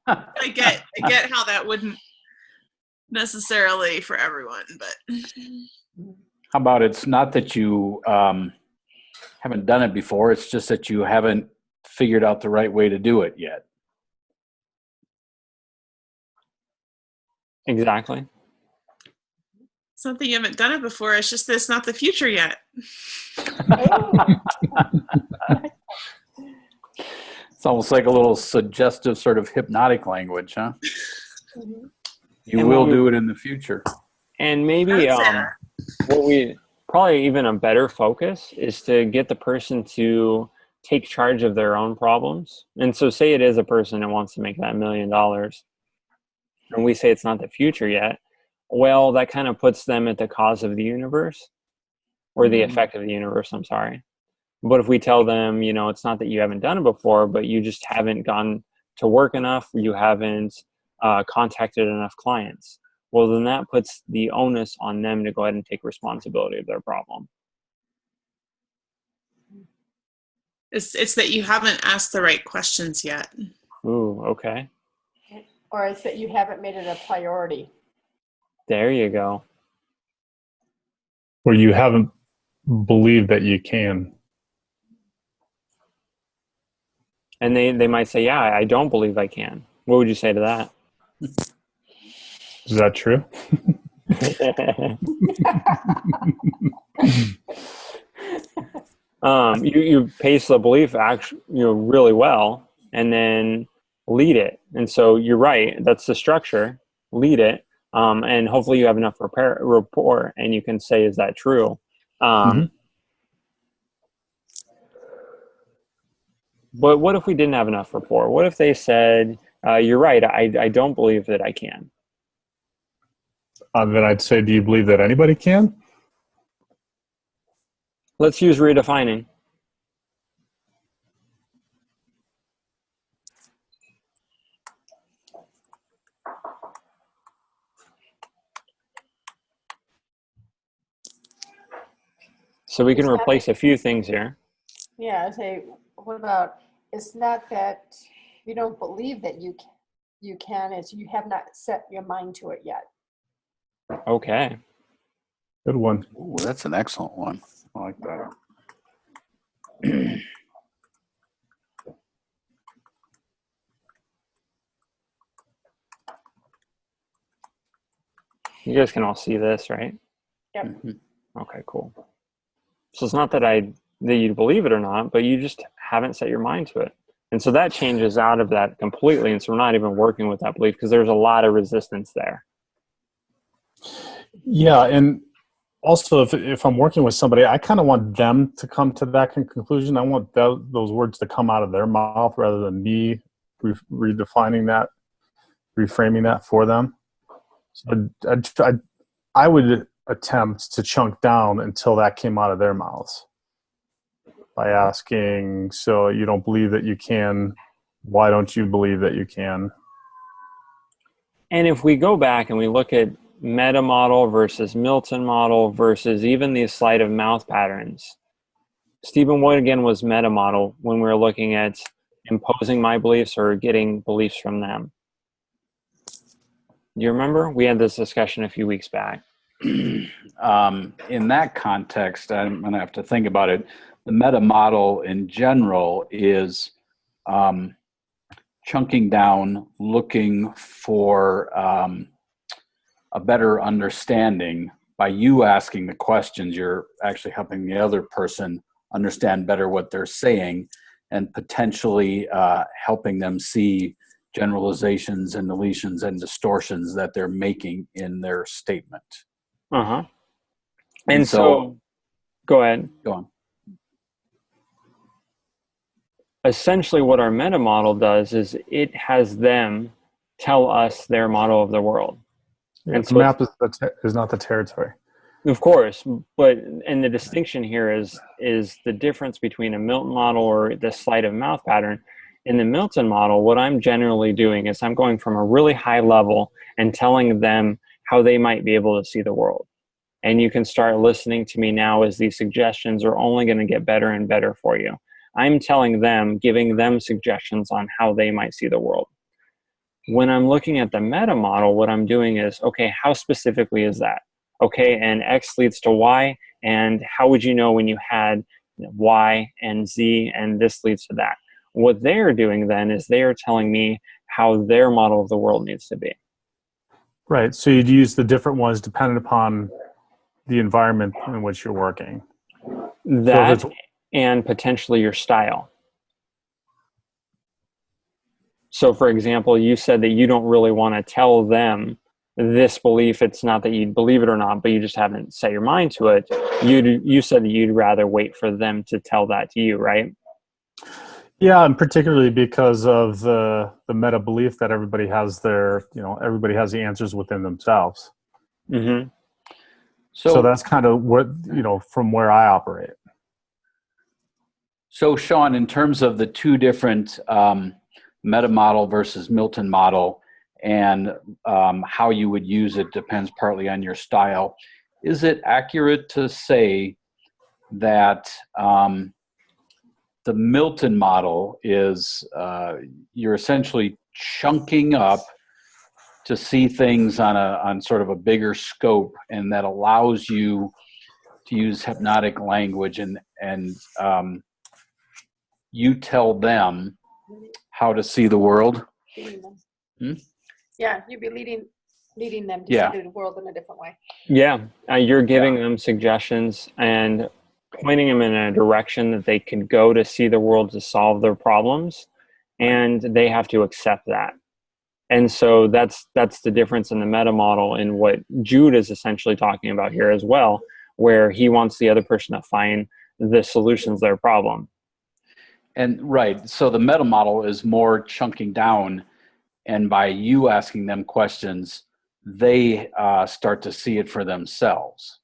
C: I get how that wouldn't necessarily for everyone. But
D: How about it's not that you haven't done it before, it's just that you haven't figured out the right way to do it yet.
A: Exactly.
C: It's not that you haven't done it before. It's just that it's not the future yet.
D: It's almost like a little suggestive sort of hypnotic language, huh? You
A: And
D: will
A: we-
D: do it in the future.
A: And maybe what we probably even a better focus is to get the person to take charge of their own problems. And so say it is a person that wants to make that $1 million, and we say it's not the future yet. Well, that kind of puts them at the cause of the universe, or the effect of the universe, I'm sorry. But if we tell them, you know, it's not that you haven't done it before, but you just haven't gone to work enough, you haven't contacted enough clients, well, then that puts the onus on them to go ahead and take responsibility of their problem.
C: It's that you haven't asked the right questions yet.
A: Ooh, okay.
B: Or it's that you haven't made it a priority.
A: There you go.
E: Or you haven't believed that you can.
A: And they might say, yeah, I don't believe I can. What would you say to that?
E: Is that true?
A: You pace the belief actually, really well, and then lead it. And so you're right. That's the structure. Lead it, and hopefully you have enough rapport, and you can say, "Is that true?" But what if we didn't have enough rapport? What if they said, "You're right. I don't believe that I can."
E: Then I'd say, do you believe that anybody can?
A: Let's use redefining. So we can replace a few things here.
B: Yeah, I say, what about, it's not that you don't believe that you can, it's you have not set your mind to it yet.
A: Okay.
E: Good one.
D: Ooh, that's an excellent one. I like that.
A: You guys can all see this, right?
B: Yep.
A: Okay, cool. So it's not that you believe it or not, but you just haven't set your mind to it. And so that changes out of that completely. And so we're not even working with that belief because there's a lot of resistance there.
E: Yeah, and also if I'm working with somebody, I kind of want them to come to that conclusion. I want those words to come out of their mouth rather than me redefining that, reframing that for them. So I would attempt to chunk down until that came out of their mouths by asking, so you don't believe that you can, why don't you believe that you can?
A: And if we go back and we look at meta model versus Milton model versus even these sleight of mouth patterns, Stephen, what again was meta model when we were looking at imposing my beliefs or getting beliefs from them? Do you remember? We had this discussion a few weeks back.
D: In that context, I'm going to have to think about it. The meta model in general is chunking down, looking for a better understanding. By you asking the questions, you're actually helping the other person understand better what they're saying and potentially helping them see generalizations and deletions and distortions that they're making in their statement.
A: Uh-huh. And so go ahead.
D: Go on.
A: Essentially what our meta model does is it has them tell us their model of the world.
E: And the map is not the territory.
A: Of course, and the distinction here is the difference between a Milton model or the sleight of mouth pattern. In the Milton model, what I'm generally doing is I'm going from a really high level and telling them how they might be able to see the world. And you can start listening to me now as these suggestions are only going to get better and better for you. I'm telling them, giving them suggestions on how they might see the world. When I'm looking at the meta model, what I'm doing is, okay, how specifically is that? okay, and X leads to Y, and how would you know when you had Y and Z, and this leads to that? What they're doing then is they are telling me how their model of the world needs to be.
E: Right. So you'd use the different ones dependent upon the environment in which you're working.
A: That and potentially your style. So, for example, you said that you don't really want to tell them this belief. It's not that you believe it or not, but you just haven't set your mind to it. You said that you'd rather wait for them to tell that to you, right?
E: Yeah, and particularly because of the meta belief that everybody has everybody has the answers within themselves.
A: Mm-hmm.
E: So that's kind of what, from where I operate.
D: So Sean, in terms of the two different meta model versus Milton model, and how you would use it depends partly on your style. Is it accurate to say that the Milton model is you're essentially chunking up to see things on sort of a bigger scope, and that allows you to use hypnotic language and you tell them how to see the world?
B: Yeah, you'd be leading them to see the world in a different way.
A: Yeah, you're giving them suggestions and pointing them in a direction that they can go to see the world, to solve their problems, and they have to accept that. And so that's the difference in the meta model and what Jude is essentially talking about here as well, where he wants the other person to find the solutions to their problem.
D: And right, so the meta model is more chunking down, and by you asking them questions, they start to see it for themselves.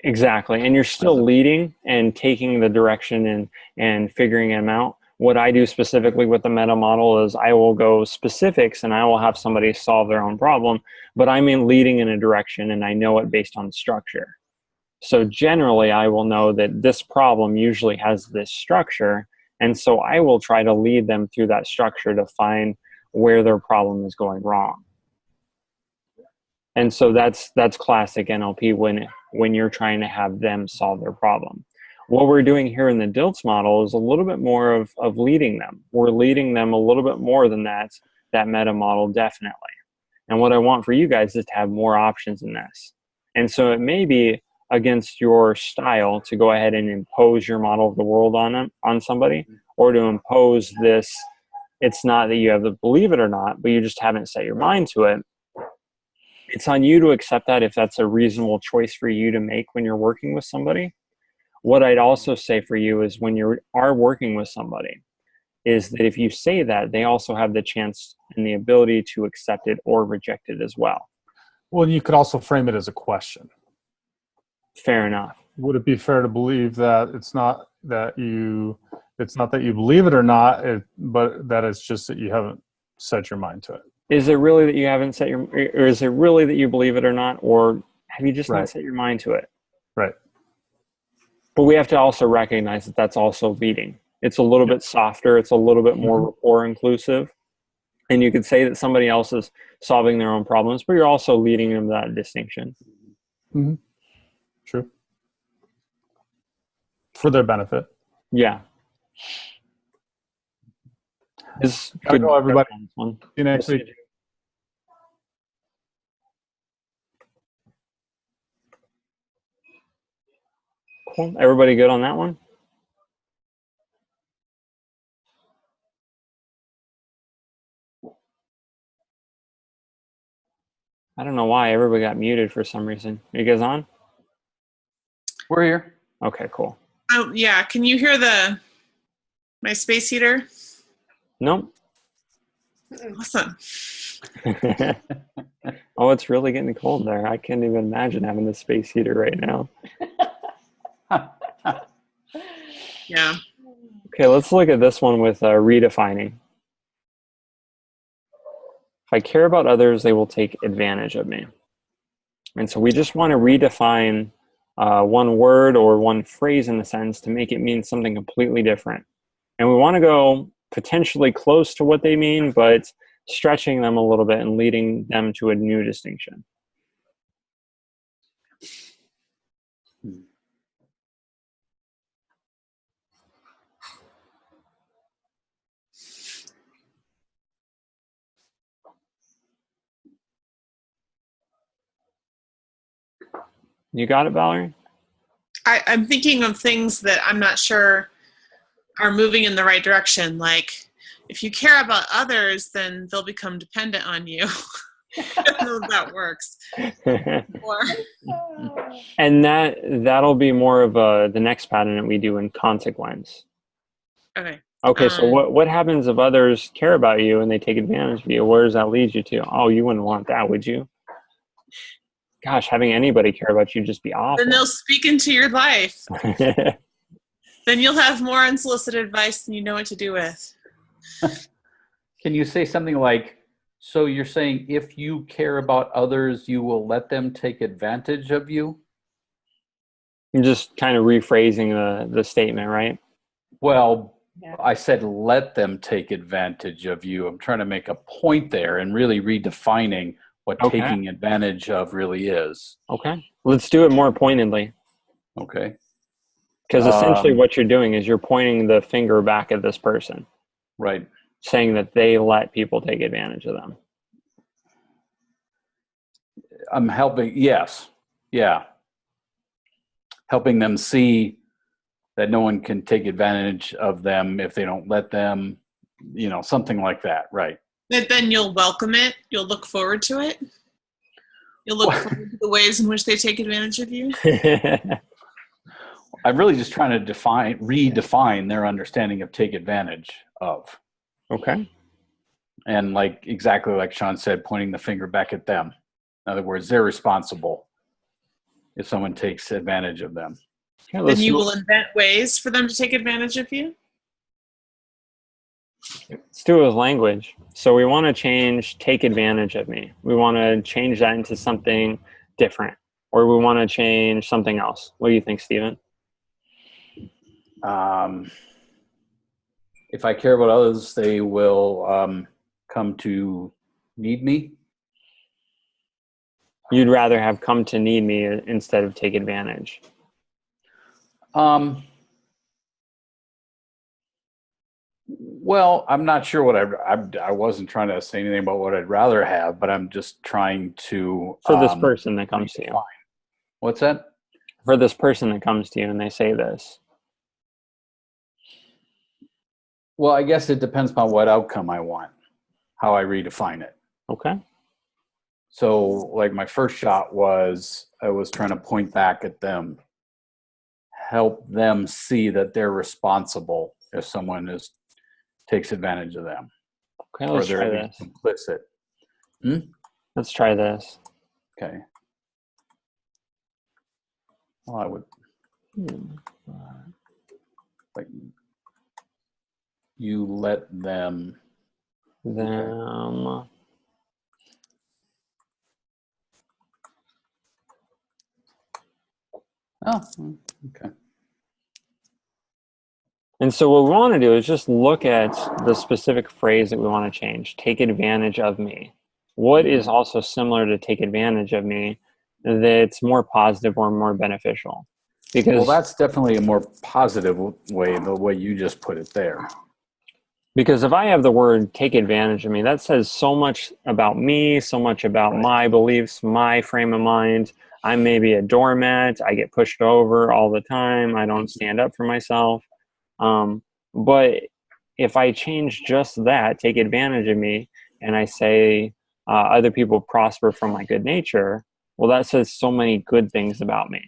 A: Exactly. And you're still leading and taking the direction and figuring them out. What I do specifically with the meta model is I will go specifics and I will have somebody solve their own problem, but I'm leading in a direction and I know it based on structure. So generally I will know that this problem usually has this structure, and so I will try to lead them through that structure to find where their problem is going wrong. And so that's classic NLP when you're trying to have them solve their problem. What we're doing here in the Dilts model is a little bit more of leading them. We're leading them a little bit more than that meta model, definitely. And what I want for you guys is to have more options in this. And so it may be against your style to go ahead and impose your model of the world on somebody, or to impose this. It's not that you have to believe it or not, but you just haven't set your mind to it. It's on you to accept that if that's a reasonable choice for you to make when you're working with somebody. What I'd also say for you is when you are working with somebody is that if you say that, they also have the chance and the ability to accept it or reject it as well.
E: Well, you could also frame it as a question.
A: Fair enough.
E: Would it be fair to believe that it's not that you believe it or not, but that it's just that you haven't set your mind to it?
A: Is it really that you haven't set or is it really that you believe it or not, or have you just not set your mind to it?
E: Right.
A: But we have to also recognize that that's also leading. It's a little bit softer. It's a little bit more rapport inclusive. And you could say that somebody else is solving their own problems, but you're also leading them to that distinction.
E: Mm-hmm. True. For their benefit.
A: Yeah.
E: Gotta go, everybody. See you next week.
A: Cool. Everybody good on that one? I don't know why everybody got muted for some reason. Are you guys on?
D: We're here.
A: Okay, cool.
C: Oh yeah, can you hear my space heater?
A: Nope.
C: Awesome.
A: Oh, it's really getting cold there. I can't even imagine having the space heater right now.
C: Yeah.
A: Okay, let's look at this one with redefining. If I care about others, they will take advantage of me. And so we just want to redefine one word or one phrase in the sentence to make it mean something completely different. And we want to go potentially close to what they mean, but stretching them a little bit and leading them to a new distinction. You got it, Valerie?
C: I'm thinking of things that I'm not sure are moving in the right direction. Like, if you care about others, then they'll become dependent on you. I don't know if that works. Or,
A: And that'll be more of the next pattern that we do in consequence.
C: okay.
A: Okay, so what happens if others care about you and they take advantage of you? Where does that lead you to? Oh, you wouldn't want that, would you? Gosh, having anybody care about you just be awful.
C: Then they'll speak into your life. Then you'll have more unsolicited advice than you know what to do with.
D: Can you say something like, so you're saying if you care about others, you will let them take advantage of you?
A: I'm just kind of rephrasing the statement, right?
D: Well,
B: Yeah.
D: I said let them take advantage of you. I'm trying to make a point there and really redefining what
A: Okay.
D: taking advantage of really is.
A: Okay. Let's do it more pointedly.
D: Okay.
A: Because essentially what you're doing is you're pointing the finger back at this person,
D: Right.
A: saying that they let people take advantage of them.
D: I'm helping. Yes. Yeah. Helping them see that no one can take advantage of them if they don't let them, something like that. Right.
C: But then you'll welcome it. You'll look forward to it. You'll look forward to the ways in which they take advantage of you.
D: I'm really just trying to redefine their understanding of take advantage of.
A: Okay.
D: And exactly like Sean said, pointing the finger back at them. In other words, they're responsible if someone takes advantage of them.
A: Yeah,
C: Then you will invent ways for them to take advantage of you.
A: Let's do it with language. So we want to change take advantage of me. We want to change that into something different. Or we want to change something else. What do you think, Stephen?
D: If I care about others, they will come to need me.
A: You'd rather have come to need me instead of take advantage.
D: Well, I'm not sure what I wasn't trying to say anything about what I'd rather have, but I'm just trying to
A: For this person that comes to you.
D: What's that?
A: For this person that comes to you and they say this.
D: Well, I guess it depends upon what outcome I want, how I redefine it.
A: Okay.
D: So my first shot was I was trying to point back at them, help them see that they're responsible if someone takes advantage of them.
A: Okay, let's try this.
D: Complicit.
A: Let's try this.
D: Okay. Well, I would you let them.
A: Them.
D: Oh, okay.
A: And so what we want to do is just look at the specific phrase that we want to change. Take advantage of me. What is also similar to take advantage of me that's more positive or more beneficial? Because
D: that's definitely a more positive way, the way you just put it there.
A: Because if I have the word take advantage of me, that says so much about me, so much about my beliefs, my frame of mind. I'm maybe a doormat. I get pushed over all the time. I don't stand up for myself. But if I change just that, take advantage of me, and I say other people prosper from my good nature, well, that says so many good things about me.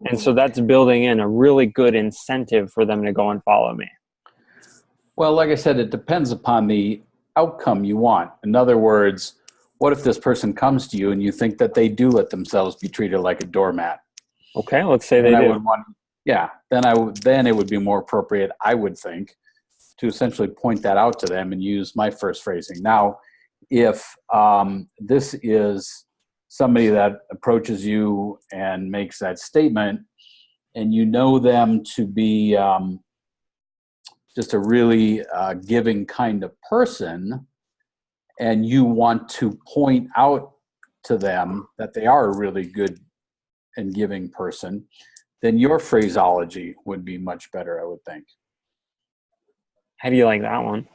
A: And so that's building in a really good incentive for them to go and follow me.
D: Well, like I said, it depends upon the outcome you want. In other words, what if this person comes to you and you think that they do let themselves be treated like a doormat?
A: Okay, let's say they do.
D: Then it would be more appropriate, I would think, to essentially point that out to them and use my first phrasing. Now, if this is somebody that approaches you and makes that statement, and you know them to be just a really giving kind of person, and you want to point out to them that they are a really good and giving person, then your phraseology would be much better, I would think.
A: How do you like that one?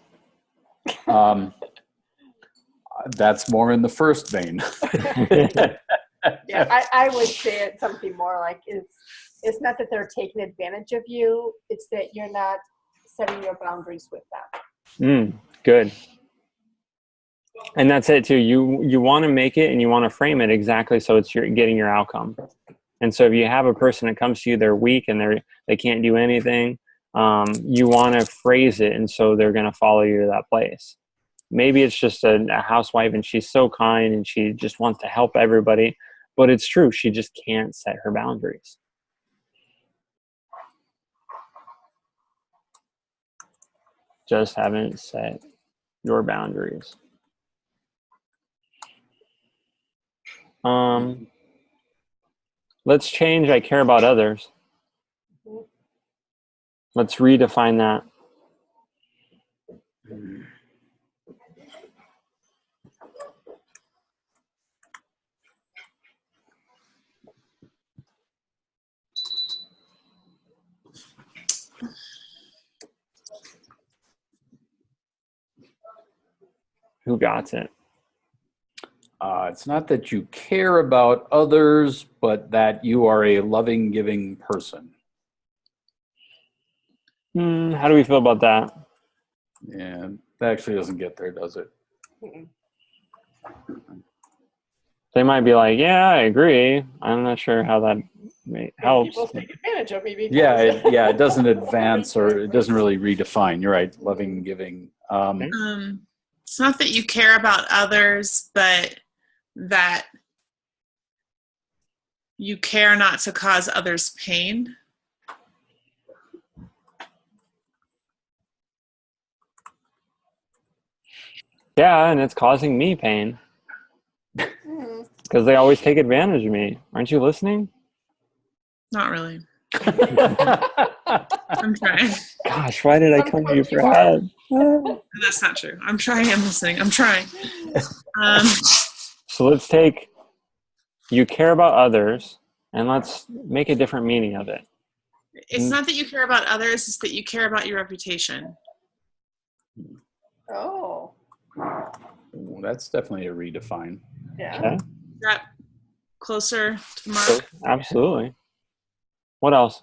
D: That's more in the first vein.
B: Yeah, I would say it something more like it's not that they're taking advantage of you, it's that you're not setting your boundaries with them.
A: Good. And that's it too. You want to make it and you want to frame it exactly so it's getting your outcome. And so if you have a person that comes to you, they're weak and they can't do anything, you want to phrase it and so they're going to follow you to that place. Maybe it's just a housewife and she's so kind and she just wants to help everybody, but it's true. She just can't set her boundaries. Just haven't set your boundaries. Let's change I care about others. Let's redefine that. Who got it?
D: It's not that you care about others, but that you are a loving, giving person.
A: How do we feel about that?
D: Yeah, that actually doesn't get there, does it?
A: They might be like, yeah, I agree. I'm not sure how that helps.
B: People take advantage of me because
D: It doesn't advance or it doesn't really redefine. You're right, loving, giving.
C: It's not that you care about others, but that you care not to cause others pain.
A: Yeah, and it's causing me pain. Because they always take advantage of me. Aren't you listening?
C: Not really. I'm trying.
A: Gosh, why did I come to you for help?
C: That's not true. I'm trying. I'm listening. I'm trying.
A: So let's take you care about others and let's make a different meaning of it.
C: It's not that you care about others, it's that you care about your reputation.
B: Oh.
D: Ooh, that's definitely a redefine.
B: Yeah.
A: Okay.
C: Is that closer to Mark?
A: Absolutely. What else?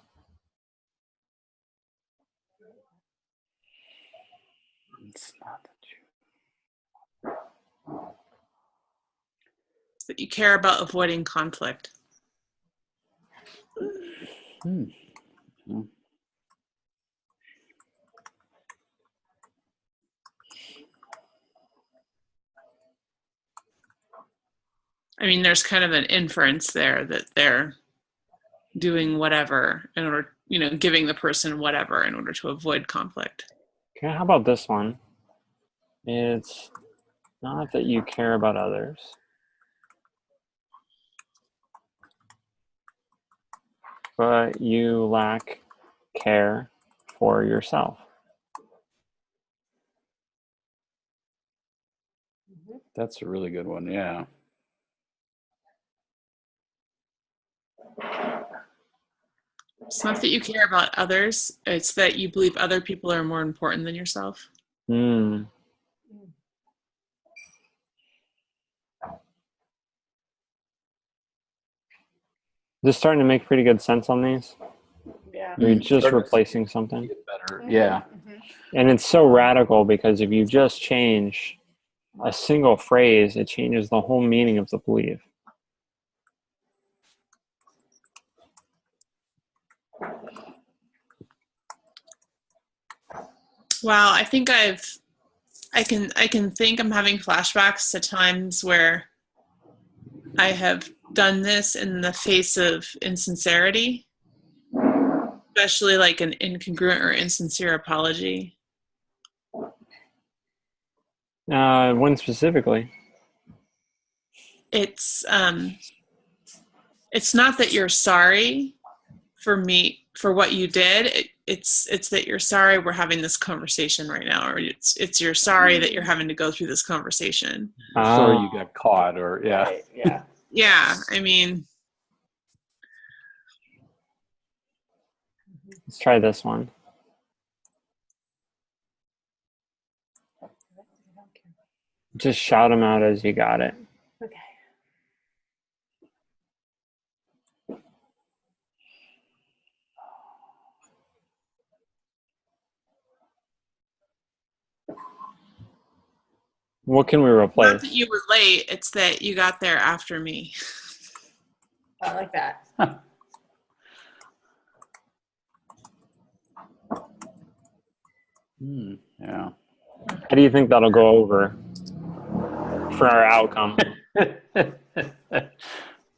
D: It's not
C: It's that you care about avoiding conflict. I mean, there's kind of an inference there that they're doing whatever in order, giving the person whatever in order to avoid conflict.
A: Okay, how about this one? It's not that you care about others, but you lack care for yourself.
D: That's a really good one, yeah.
C: It's not that you care about others, it's that you believe other people are more important than yourself.
A: Just starting to make pretty good sense on these.
B: Yeah.
A: You're just replacing something.
D: Better. Yeah.
A: And it's so radical because if you just change a single phrase, it changes the whole meaning of the belief.
C: Wow, I think I can think I'm having flashbacks to times where I have done this in the face of insincerity, especially like an incongruent or insincere apology.
A: When specifically?
C: It's not that you're sorry for what you did. It's that you're sorry we're having this conversation right now, or it's you're sorry that you're having to go through this conversation.
D: Sorry you got caught, or yeah.
B: Right, yeah.
C: Yeah, I mean,
A: Let's try this one. Just shout them out as you got it.
B: Okay.
A: What can we
C: Not
A: replace?
C: that you were late, it's that you got there after me.
B: I like that.
D: Yeah.
A: How do you think that'll go over for our outcome?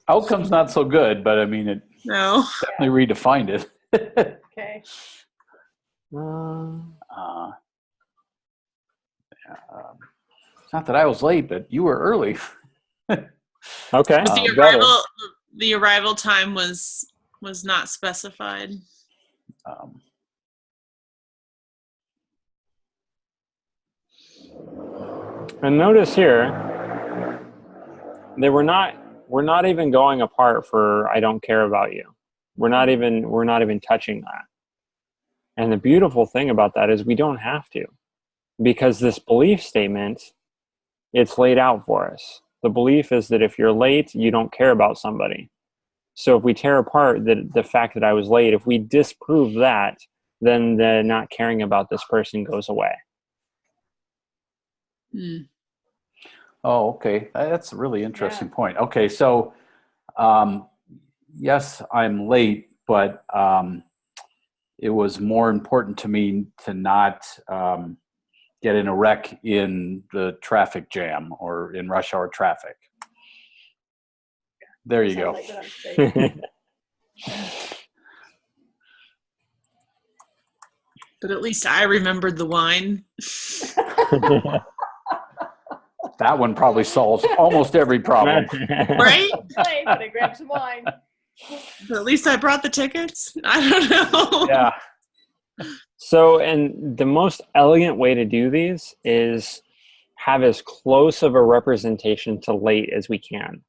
D: Outcome's not so good, but I mean, it
C: No.
D: definitely redefined it.
B: Okay.
D: It's not that I was late, but you were early.
A: Okay, better.
C: The arrival time was not specified.
A: And notice here, we're not even going apart for I don't care about you. We're not even touching that. And the beautiful thing about that is we don't have to, because this belief statement, it's laid out for us. The belief is that if you're late, you don't care about somebody. So if we tear apart the fact that I was late, if we disprove that, then the not caring about this person goes away.
C: Mm.
D: Oh, okay. That's a really interesting point. Okay, so yes, I'm late, but it was more important to me to not get in a wreck in the traffic jam or in rush hour traffic. There you go.
C: But at least I remembered the wine.
D: That one probably solves almost every problem.
C: Right?
B: But I grabbed some wine.
C: But at least I brought the tickets. I don't know.
D: Yeah.
A: So, and the most elegant way to do these is have as close of a representation to late as we can.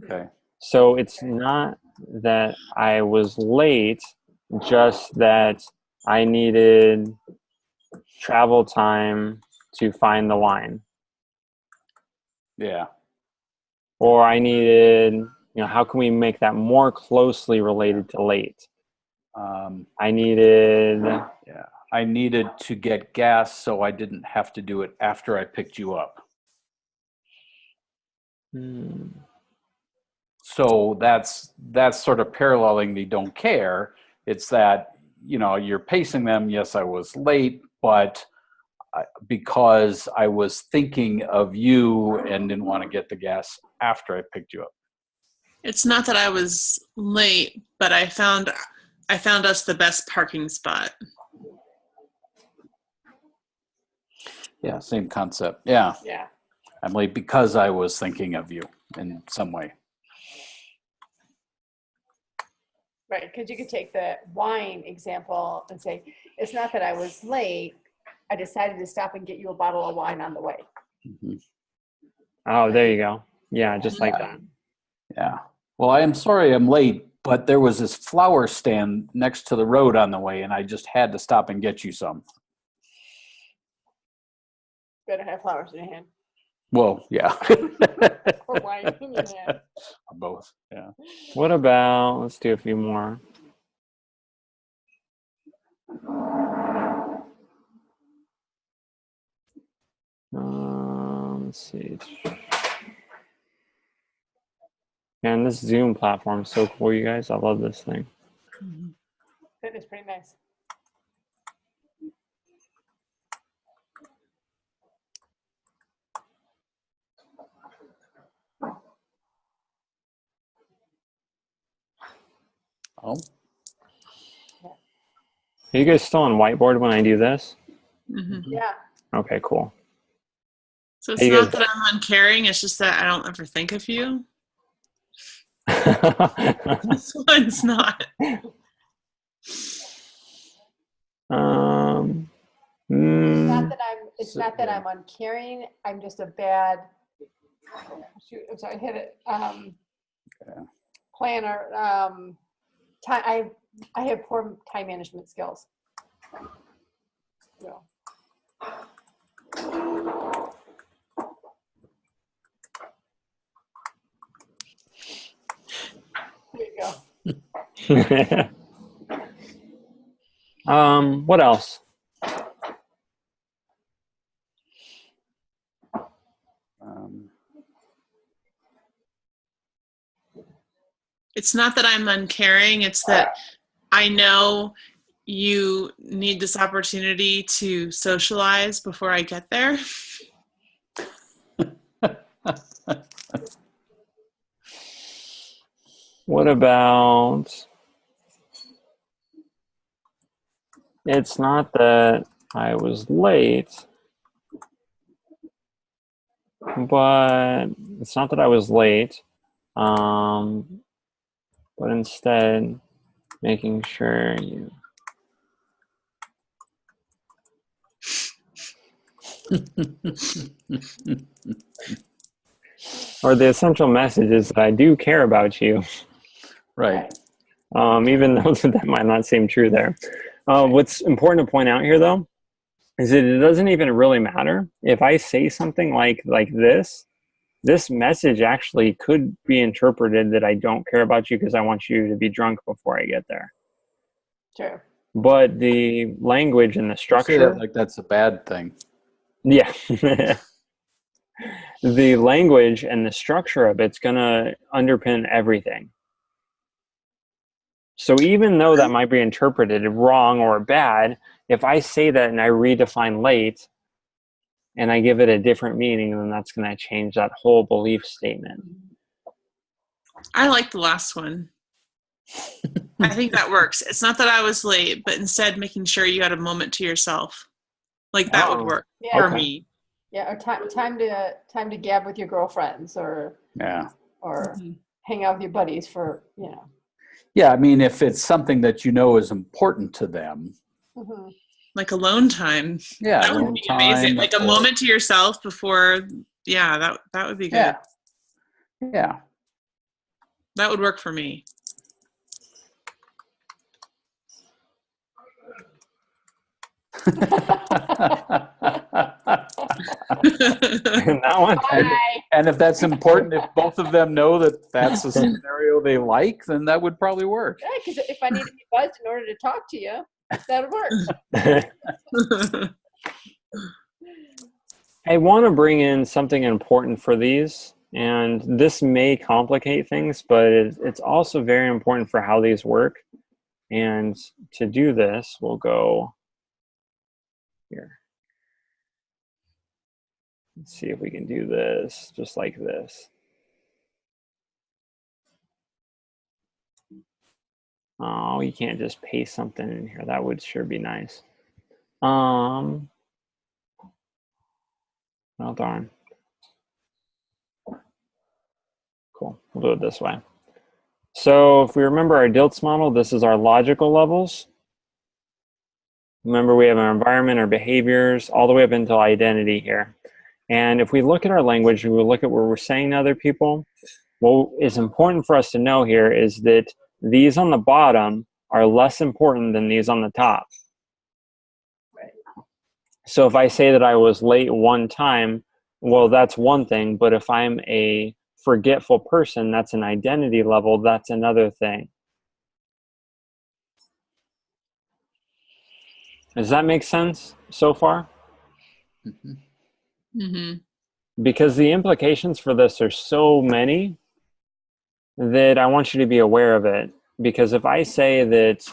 D: Okay.
A: So it's not that I was late, just that I needed travel time to find the wine.
D: Yeah.
A: Or I needed, how can we make that more closely related to late? I needed
D: to get gas so I didn't have to do it after I picked you up. So that's sort of paralleling the don't care. It's that, you're pacing them. Yes, I was late, but because I was thinking of you and didn't want to get the gas after I picked you up.
C: It's not that I was late, but I found us the best parking spot.
D: Yeah, same concept. Yeah.
B: Yeah.
D: I'm late because I was thinking of you in some way.
B: Right, because you could take the wine example and say, it's not that I was late, I decided to stop and get you a bottle of wine on the way.
D: Mm-hmm.
A: Oh, there you go. Yeah, just like that.
D: Yeah. Well, I am sorry I'm late, but there was this flower stand next to the road on the way, and I just had to stop and get you some.
B: Better have flowers in your hand.
D: Well, yeah.
B: Or wine in your hand.
D: Or both, yeah.
A: What about, let's do a few more. Let's see. Man, this Zoom platform is so cool, you guys. I love this thing.
B: That is pretty nice.
D: Oh.
A: Are you guys still on whiteboard when I do this?
C: Mm-hmm.
B: Yeah.
A: Okay, cool.
C: So it's
A: Hey,
C: not that I'm uncaring, it's just that I don't ever think of you. This one's not.
B: It's not that I'm uncaring. I'm just a bad. Shoot, I'm sorry. I hit it. Planner. I have poor time management skills. So. There you go.
A: What else?
C: It's not that I'm uncaring, it's that I know you need this opportunity to socialize before I get there.
A: What about, it's not that I was late, but it's not that I was late, but instead making sure you or the essential message is that I do care about you.
D: Right.
A: Even though that might not seem true there. What's important to point out here, though, is that it doesn't even really matter if I say something like this. This message actually could be interpreted that I don't care about you because I want you to be drunk before I get there.
B: Sure.
A: But the language and the structure,
D: Say that like that's a bad thing.
A: yeah. The language and the structure of it's going to underpin everything. So even though that might be interpreted wrong or bad, if I say that and I redefine late and I give it a different meaning, then that's going to change that whole belief statement.
C: I like the last one. I think that works. It's not that I was late, but instead making sure you had a moment to yourself. Like that would work for me.
B: Yeah, or time to gab with your girlfriends, or hang out with your buddies for, you know.
D: Yeah, I mean, if it's something that you know is important to them.
B: Mm-hmm.
C: Like alone time.
D: Yeah,
C: that would be amazing. Like a moment to yourself before, that would be good.
D: Yeah.
C: That would work for me.
A: That one.
D: And if that's important, if both of them know that that's a scenario they like, then that would probably work.
B: Yeah, because if I need to be buzzed in order to talk to you, that would work.
A: I want to bring in something important for these, and this may complicate things, but it's also very important for how these work. And to do this, we'll go here. Let's see if we can do this just like this. Oh, you can't just paste something in here. That would sure be nice. Well, darn. Cool. We'll do it this way. So if we remember our Dilts model, this is our logical levels. Remember, we have our environment, our behaviors, all the way up until identity here. And if we look at our language, and we look at what we're saying to other people, what is important for us to know here is that these on the bottom are less important than these on the top.
B: Right.
A: So if I say that I was late one time, well, that's one thing. But if I'm a forgetful person, that's an identity level, that's another thing. Does that make sense so far?
C: Mm-hmm. Mm-hmm.
A: Because the implications for this are so many that I want you to be aware of it. Because if I say that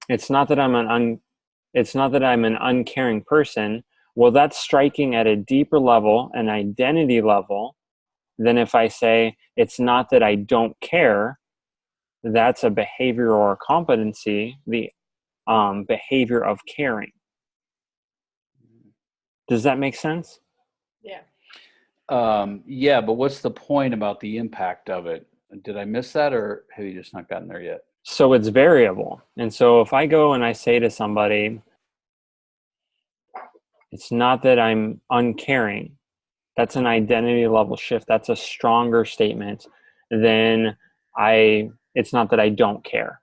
A: it's not that I'm an uncaring person, well, that's striking at a deeper level, an identity level, than if I say it's not that I don't care. That's a behavior or a competency, the behavior of caring. Does that make sense?
B: Yeah.
D: Yeah, but what's the point about the impact of it? Did I miss that, or have you just not gotten there yet?
A: So it's variable. And so if I go and I say to somebody, it's not that I'm uncaring, that's an identity level shift. That's a stronger statement than It's not that I don't care.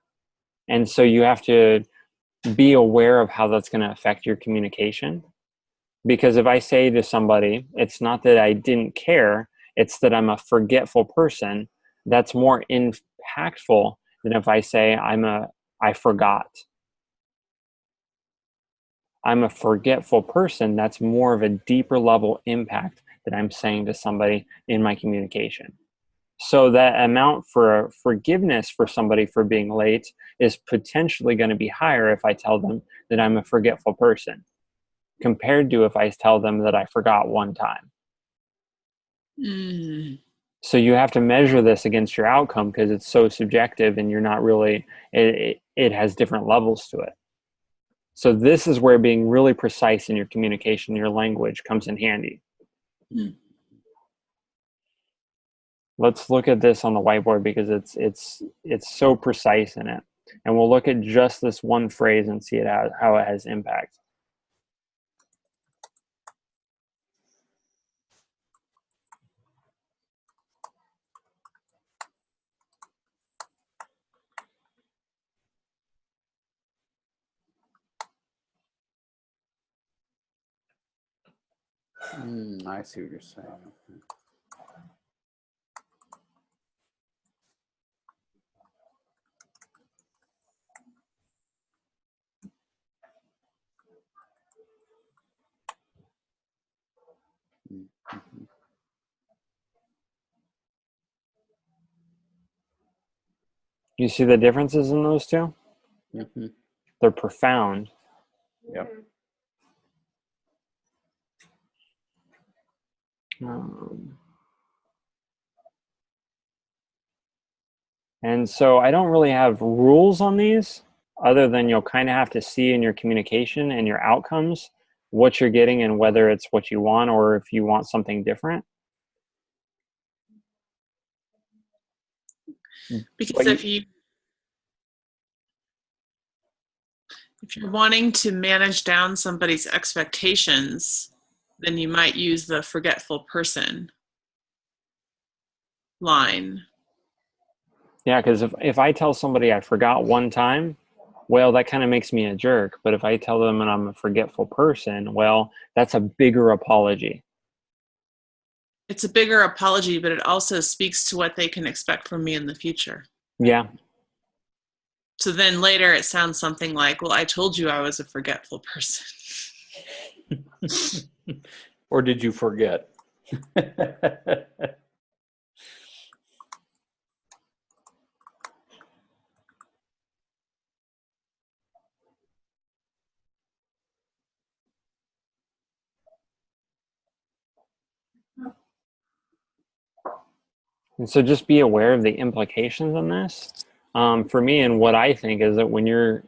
A: And so you have to be aware of how that's going to affect your communication. Because if I say to somebody, it's not that I didn't care, it's that I'm a forgetful person, that's more impactful than if I say I forgot. I'm a forgetful person, that's more of a deeper level impact that I'm saying to somebody in my communication. So that amount for forgiveness for somebody for being late is potentially going to be higher if I tell them that I'm a forgetful person, compared to if I tell them that I forgot one time. So you have to measure this against your outcome because it's so subjective and you're not really, it has different levels to it. So this is where being really precise in your communication, your language comes in handy. Let's look at this on the whiteboard because it's so precise in it. And we'll look at just this one phrase and see how it has impact.
D: I see what you're saying.
A: You see the differences in those two? They're profound.
D: Yep.
A: And so I don't really have rules on these other than you'll kind of have to see in your communication and your outcomes what you're getting and whether it's what you want or if you want something different.
C: Because if you're wanting to manage down somebody's expectations, then you might use the forgetful person line.
A: Yeah, because if I tell somebody I forgot one time, well, that kind of makes me a jerk. But if I tell them that I'm a forgetful person, well, that's a bigger apology.
C: It's a bigger apology, but it also speaks to what they can expect from me in the future.
A: Yeah.
C: So then later it sounds something like, well, I told you I was a forgetful person.
D: Or did you forget?
A: And so just be aware of the implications on this. For me, and what I think is that when you're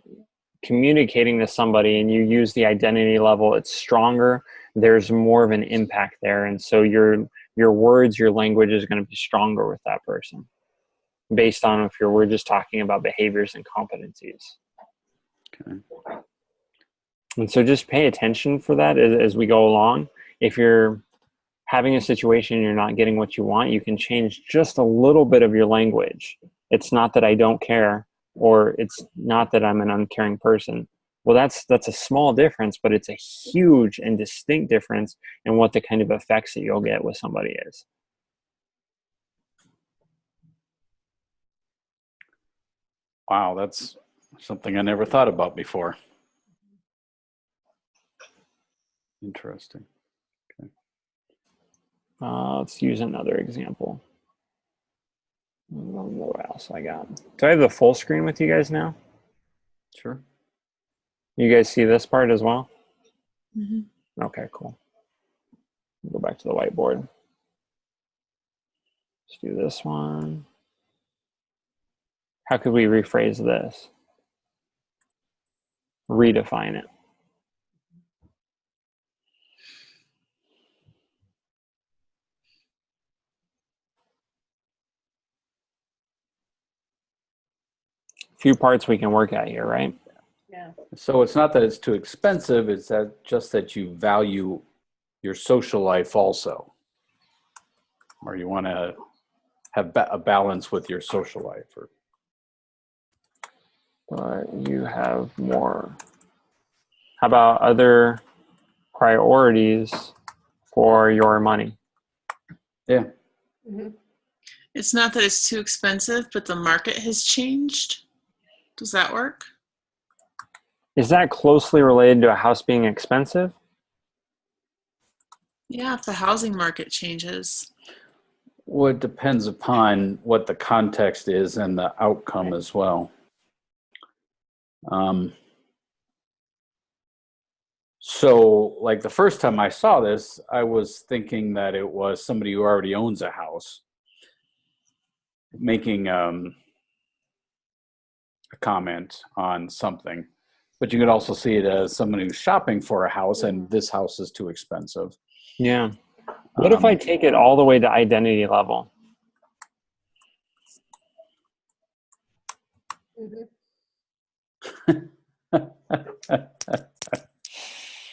A: communicating to somebody and you use the identity level, it's stronger. There's more of an impact there. And so your words, your language is going to be stronger with that person based on if we're just talking about behaviors and competencies.
D: Okay.
A: And so just pay attention for that as we go along. If you're having a situation and you're not getting what you want, you can change just a little bit of your language. It's not that I don't care, or it's not that I'm an uncaring person. Well, that's a small difference, but it's a huge and distinct difference in what the kind of effects that you'll get with somebody is.
D: Wow, that's something I never thought about before. Interesting. Okay.
A: Let's use another example. What else I got? Do I have the full screen with you guys now?
D: Sure.
A: You guys see this part as well?
C: Mm-hmm.
A: Okay, cool. Go back to the whiteboard. Let's do this one. How could we rephrase this? Redefine it. Few parts we can work at here, right?
B: Yeah.
D: So it's not that it's too expensive, it's that just that you value your social life also. Or you want to have a balance with your social life. Or
A: but you have more. How about other priorities for your money?
D: Yeah.
B: Mm-hmm.
C: It's not that it's too expensive, but the market has changed. Does that work?
A: Is that closely related to a house being expensive?
C: Yeah, if the housing market changes.
D: Well, it depends upon what the context is and the outcome as well. So, like the first time I saw this, I was thinking that it was somebody who already owns a house making a comment on something. But you could also see it as someone who's shopping for a house and this house is too expensive.
A: Yeah. What if I take it all the way to identity level?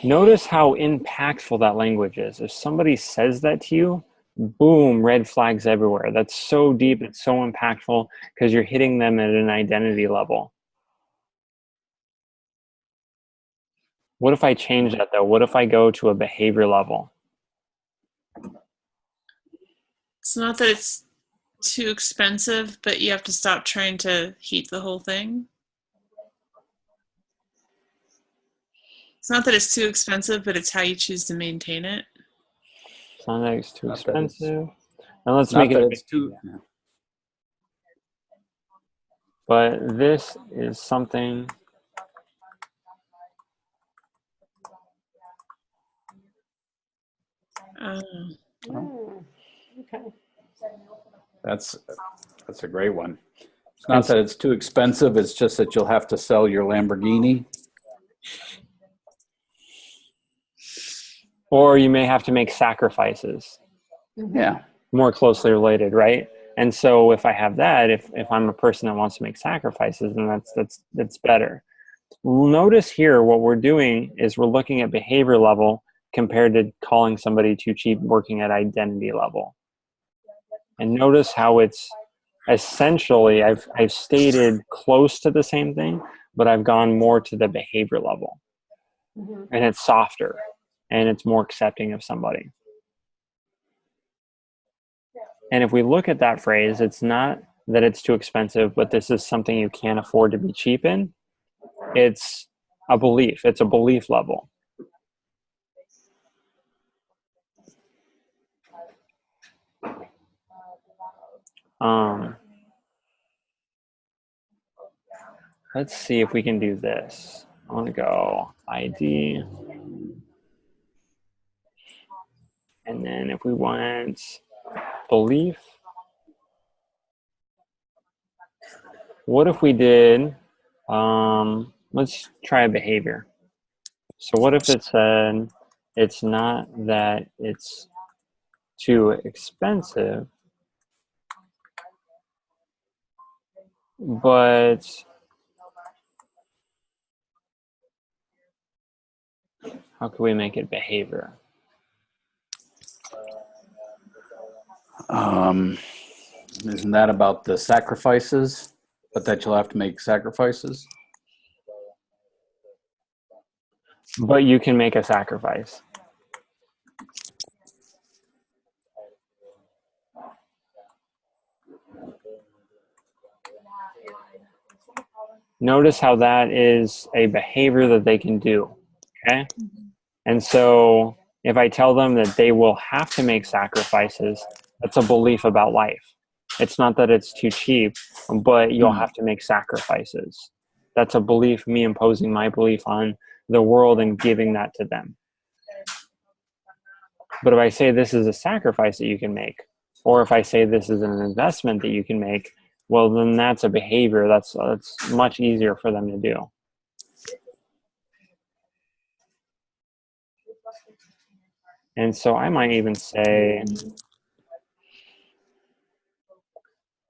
A: Notice how impactful that language is. If somebody says that to you, boom, red flags everywhere. That's so deep, it's so impactful because you're hitting them at an identity level. What if I change that though? What if I go to a behavior level?
C: It's not that it's too expensive, but you have to stop trying to heat the whole thing. It's not that it's too expensive, but it's how you choose to maintain it.
A: It's not that it's too
D: Not that it's-
A: expensive. Now let's
D: Not
A: make
D: that
A: it.
D: it's too.
A: But this is something.
B: Okay.
D: That's a great one. It's not that it's too expensive. It's just that you'll have to sell your Lamborghini.
A: Or you may have to make sacrifices.
D: Yeah.
A: More closely related, right? And so if I have that, if I'm a person that wants to make sacrifices, then that's better. Notice here what we're doing is we're looking at behavior level compared to calling somebody too cheap, working at identity level. And notice how it's essentially I've stated close to the same thing, but I've gone more to the behavior level. And it's softer and it's more accepting of somebody. And if we look at that phrase, it's not that it's too expensive, but this is something you can't afford to be cheap in. It's a belief. It's a belief level. Let's see if we can do this. I want to go ID. And then if we want belief, what if we did, let's try a behavior. So what if it said, it's not that it's too expensive, but how can we make it behavior?
D: Isn't that about the sacrifices? But that you'll have to make sacrifices?
A: But you can make a sacrifice. Notice how that is a behavior that they can do, okay? And so if I tell them that they will have to make sacrifices, that's a belief about life. It's not that it's too cheap, but you'll have to make sacrifices. That's a belief, me imposing my belief on the world and giving that to them. But if I say this is a sacrifice that you can make, or if I say this is an investment that you can make, well, then that's a behavior that's much easier for them to do. And so I might even say,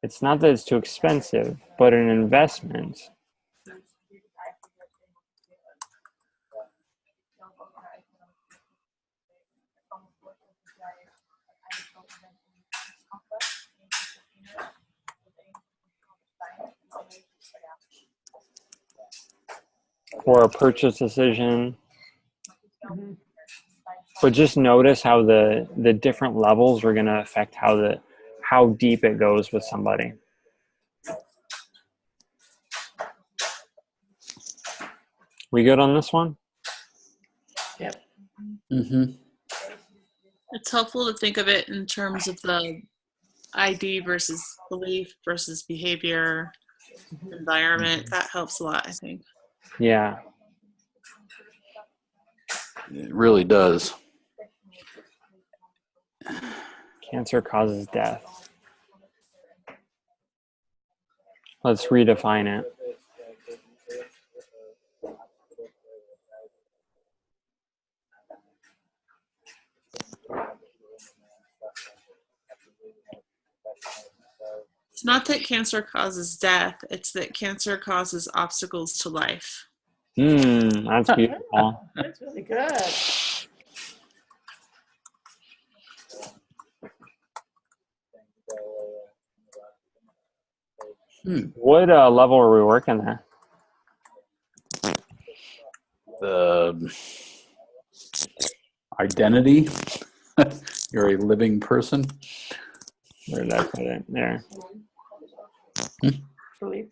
A: it's not that it's too expensive, but an investment. or a purchase decision.
B: Mhm.
A: But just notice how the different levels are going to affect how deep it goes with somebody. We good on this one?
B: Yep.
D: Mm-hmm.
C: It's helpful to think of it in terms of the ID versus belief versus behavior, environment. That helps a lot, I think.
A: Yeah.
D: It really does.
A: Cancer causes death. Let's redefine it.
C: It's not that cancer causes death, it's that cancer causes obstacles to life.
A: That's beautiful.
B: That's really good.
A: What level are we working at?
D: The identity. You're a living person.
A: Where did I put it? There.
B: Belief.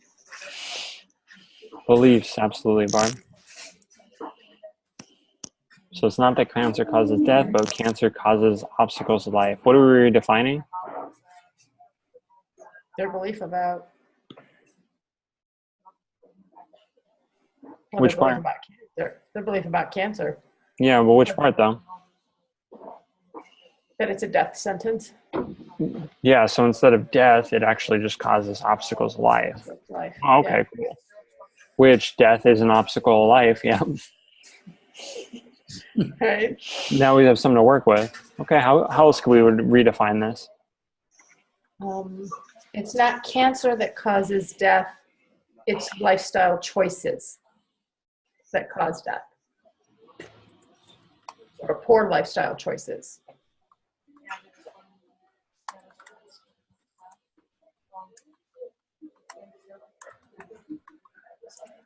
A: Beliefs, absolutely, Barb. So it's not that cancer causes death, but cancer causes obstacles to life. What are we redefining?
B: Their belief about.
A: Which
B: their belief
A: part?
B: about their belief about cancer.
A: Yeah, well, which part though?
B: That it's a death sentence.
A: Yeah, so instead of death, it actually just causes obstacles to life.
B: Life.
A: Oh, okay, cool. Which death is an obstacle to life, yeah.
B: Yeah. Right.
A: Now we have something to work with. Okay, how else could we redefine this?
B: It's not cancer that causes death. It's lifestyle choices that cause death. Or poor lifestyle choices.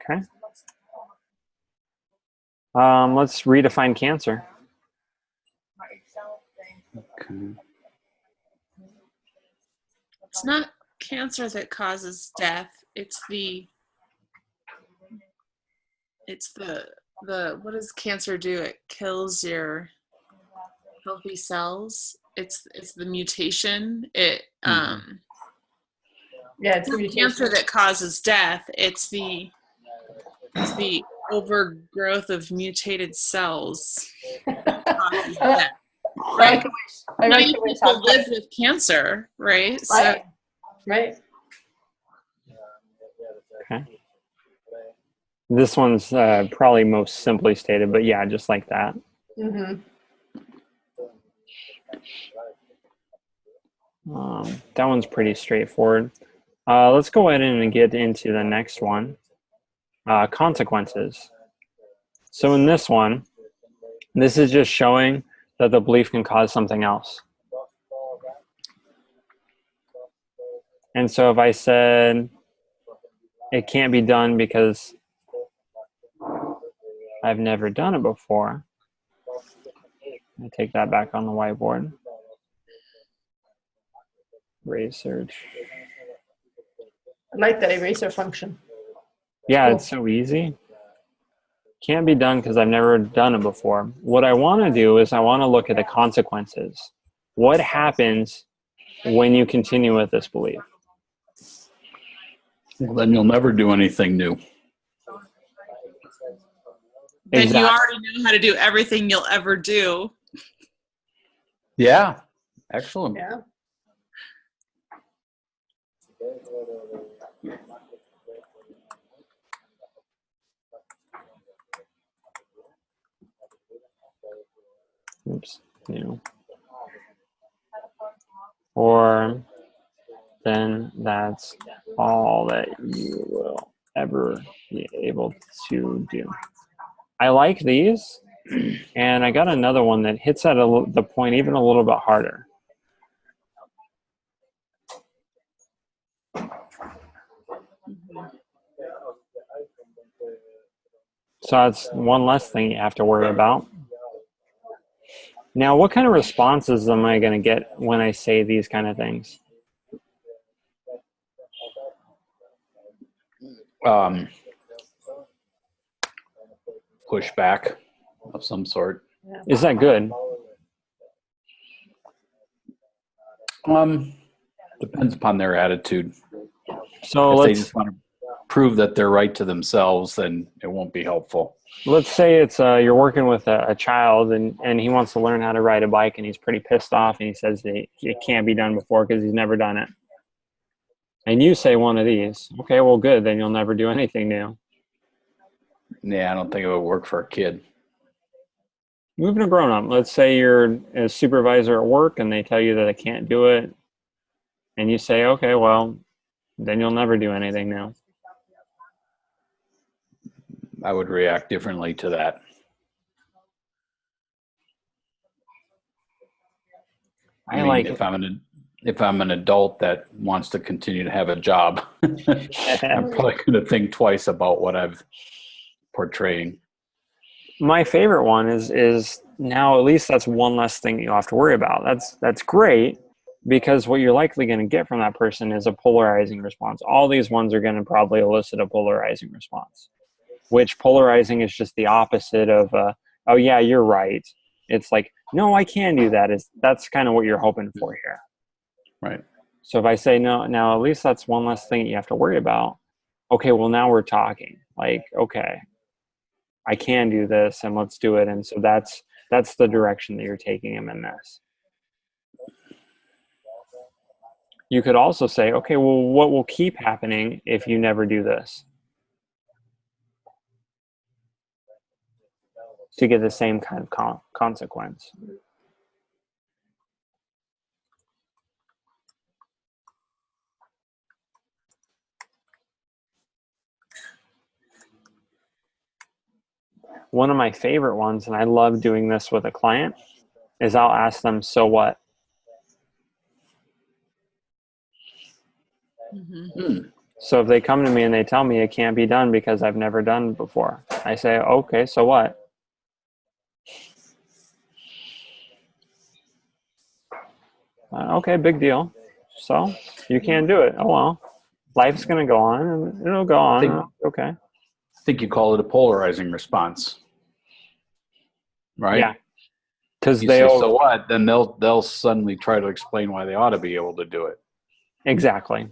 A: Okay. Let's redefine cancer.
D: Okay.
C: It's not cancer that causes death, it's the what does cancer do? It kills your healthy cells. It's the mutation.
B: Yeah, it's the mutation.
C: Cancer that causes death. It's the overgrowth of mutated cells. Causes death. Right? Many people live with cancer, right?
B: Right. Right.
A: Okay. This one's probably most simply stated, but yeah, just like that.
B: Mm-hmm.
A: That one's pretty straightforward. Let's go ahead and get into the next one. Consequences. So in this one, this is just showing that the belief can cause something else. And so if I said it can't be done because I've never done it before, I take that back on the whiteboard. Research.
B: I like that eraser function.
A: Yeah,
B: Cool.
A: it's so easy. Can't be done because I've never done it before. What I want to do is I want to look at the consequences. What happens when you continue with this belief?
D: Well, then you'll never do anything new.
C: Then you already know how to do everything you'll ever do.
D: Yeah. Excellent.
B: Yeah.
A: Oops. New. Or then that's all that you will ever be able to do. I like these, and I got another one that hits at the point even a little bit harder. So that's one less thing you have to worry about. Now, what kind of responses am I going to get when I say these kind of things?
D: Pushback of some sort.
A: Is that good?
D: Depends upon their attitude.
A: So
D: if they just want to prove that they're right to themselves, then it won't be helpful.
A: Let's say it's you're working with a child and he wants to learn how to ride a bike and he's pretty pissed off and he says that it can't be done before because he's never done it. And you say one of these. Okay, well, good. Then you'll never do anything new.
D: Yeah, I don't think it would work for a kid.
A: Moving a grown-up. Let's say you're a supervisor at work and they tell you that they can't do it. And you say, okay, well, then you'll never do anything new.
D: I would react differently to that. I mean,
A: like
D: if I'm an adult that wants to continue to have a job, I'm probably going to think twice about what I'm portraying.
A: My favorite one is now at least that's one less thing you have to worry about. That's great, because what you're likely going to get from that person is a polarizing response. All these ones are going to probably elicit a polarizing response, which polarizing is just the opposite of, oh yeah, you're right. It's like, no, I can do that. That's kind of what you're hoping for here.
D: Right.
A: So if I say, no, now at least that's one less thing you have to worry about. Okay, well, now we're talking. Like, okay, I can do this and let's do it. And so that's the direction that you're taking him in this. You could also say, okay, well, what will keep happening if you never do this? To get the same kind of consequence. One of my favorite ones, and I love doing this with a client, is I'll ask them, so what?
C: Mm-hmm.
A: So if they come to me and they tell me it can't be done because I've never done it before, I say, okay, so what? Okay, big deal. So you can't do it. Oh, well, life's going to go on and it'll go on. Okay.
D: I think you call it a polarizing response, right?
A: Yeah. Because
D: you say, so what? Then they'll suddenly try to explain why they ought to be able to do it.
A: Exactly.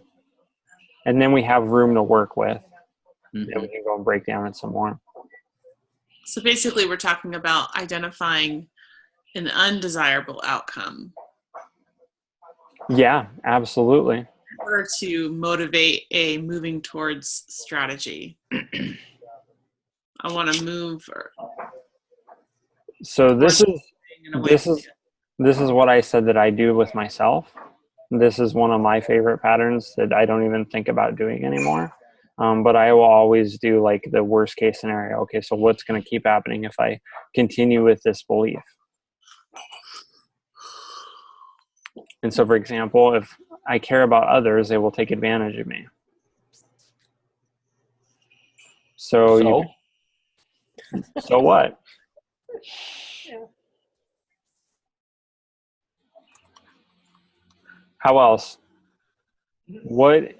A: And then we have room to work with.
D: Mm-hmm.
A: And we can go and break down it some more.
C: So basically we're talking about identifying an undesirable outcome.
A: Yeah, absolutely.
C: In order to motivate a moving towards strategy. I want to move.
A: So this is what I said that I do with myself. This is one of my favorite patterns that I don't even think about doing anymore. But I will always do like the worst case scenario. Okay, so what's going to keep happening if I continue with this belief? And so, for example, if I care about others, they will take advantage of me. So what?
B: Yeah.
A: How else? What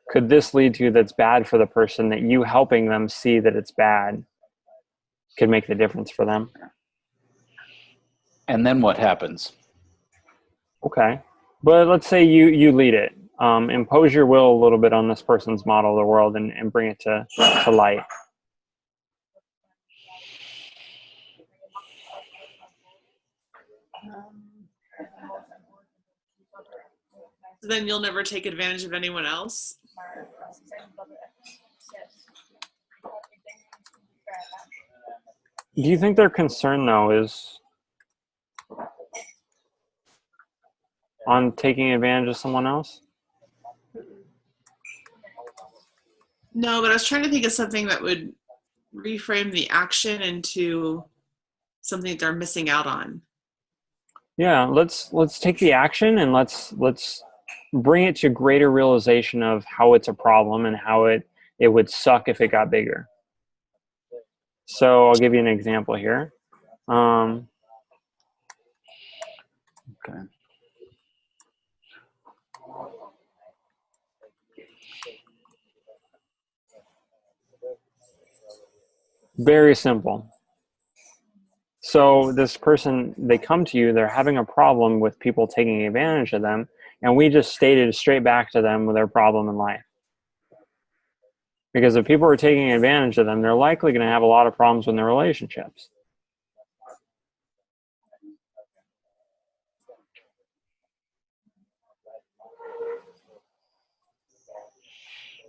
A: could this lead to that's bad for the person that you helping them see that it's bad could make the difference for them?
D: And then what happens?
A: Okay. But let's say you lead it. Impose your will a little bit on this person's model of the world and bring it to light.
C: So then you'll never take advantage of anyone else?
A: Do you think their concern, though, is on taking advantage of someone else?
C: No, but I was trying to think of something that would reframe the action into something that they're missing out on.
A: Yeah, let's take the action and let's bring it to greater realization of how it's a problem and how it would suck if it got bigger. So I'll give you an example here.
D: Okay.
A: Very simple. So this person, they come to you, they're having a problem with people taking advantage of them, and we just stated straight back to them with their problem in life. Because if people are taking advantage of them, they're likely going to have a lot of problems in their relationships.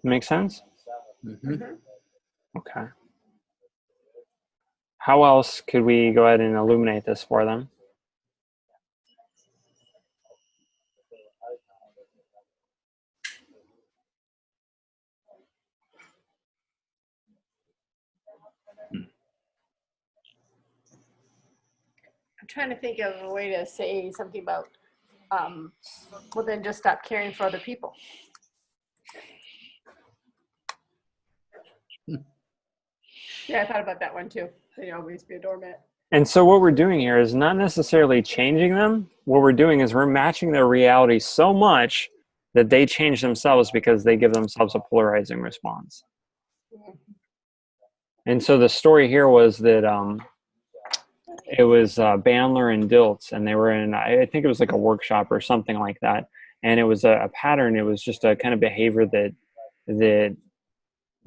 A: Make sense?
D: Mm-hmm.
A: Okay. How else could we go ahead and illuminate this for them?
B: I'm trying to think of a way to say something about, well, then just stop caring for other people. Yeah, I thought about that one too. They always be a doormat.
A: And so what we're doing here is not necessarily changing them. What we're doing is we're matching their reality so much that they change themselves because they give themselves a polarizing response. And so the story here was that it was Bandler and Dilts, and they were in, I think it was like a workshop or something like that. And it was a pattern. It was just a kind of behavior that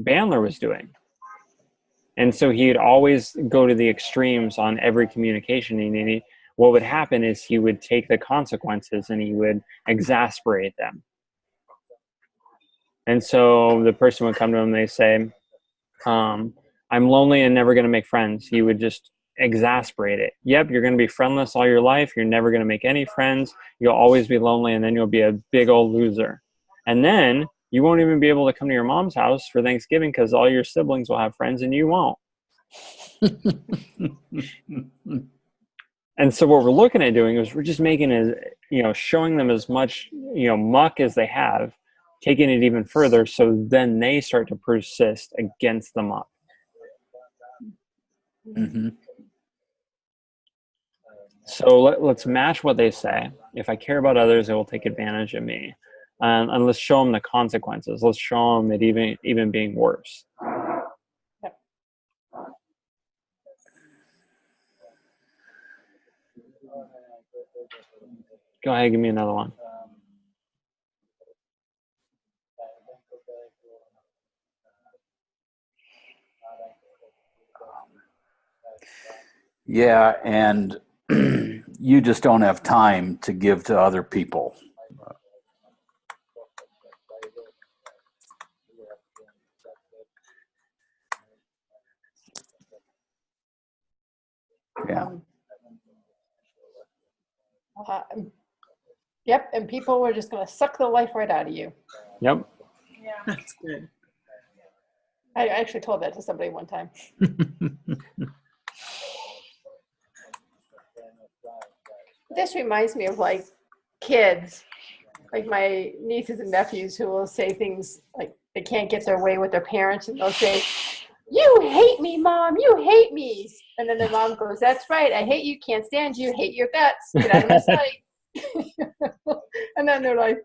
A: Bandler was doing. And so he'd always go to the extremes on every communication. And what would happen is he would take the consequences and he would exasperate them. And so the person would come to him, they say, I'm lonely and never going to make friends. He would just exasperate it. Yep, you're going to be friendless all your life. You're never going to make any friends. You'll always be lonely, and then you'll be a big old loser. And then you won't even be able to come to your mom's house for Thanksgiving because all your siblings will have friends and you won't. And so what we're looking at doing is we're just making it, showing them as much, muck as they have, taking it even further, so then they start to persist against the muck.
D: Mm-hmm.
A: So let's match what they say. If I care about others, they will take advantage of me. And let's show them the consequences. Let's show them it even being worse. Go ahead, give me another one.
D: Yeah, and you just don't have time to give to other people. Yeah.
B: Yep, and people were just going to suck the life right out of you.
A: Yep.
C: Yeah, that's good.
B: I actually told that to somebody one time. This reminds me of like kids, like my nieces and nephews who will say things like they can't get their way with their parents, and they'll say, "You hate me, Mom, you hate me." And then their mom goes, "That's right, I hate you, can't stand you, hate your guts, get out of my sight." And then they're like,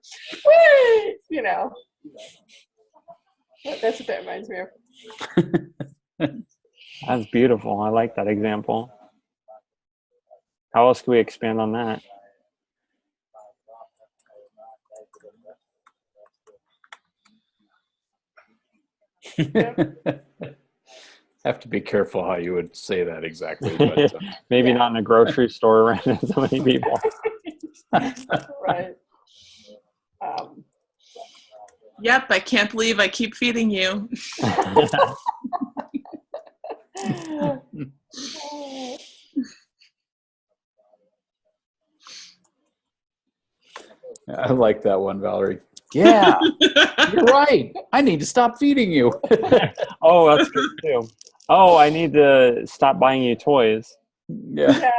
B: "Wait," That's what that reminds me of.
A: That's beautiful. I like that example. How else can we expand on that?
D: Have to be careful how you would say that exactly. But
A: maybe not in a grocery store around so many people.
B: Right.
C: Yep, I can't believe I keep feeding you.
D: I like that one, Valerie. Yeah, you're right. I need to stop feeding you.
A: Oh, that's good too. Oh, I need to stop buying you toys.
B: Yeah.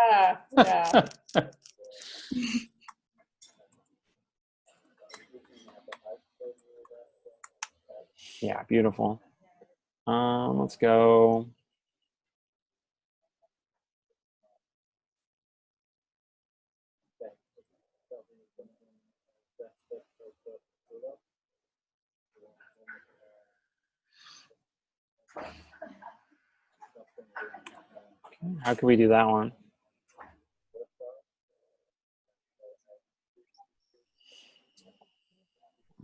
A: Yeah, beautiful. Let's go. How can we do that one?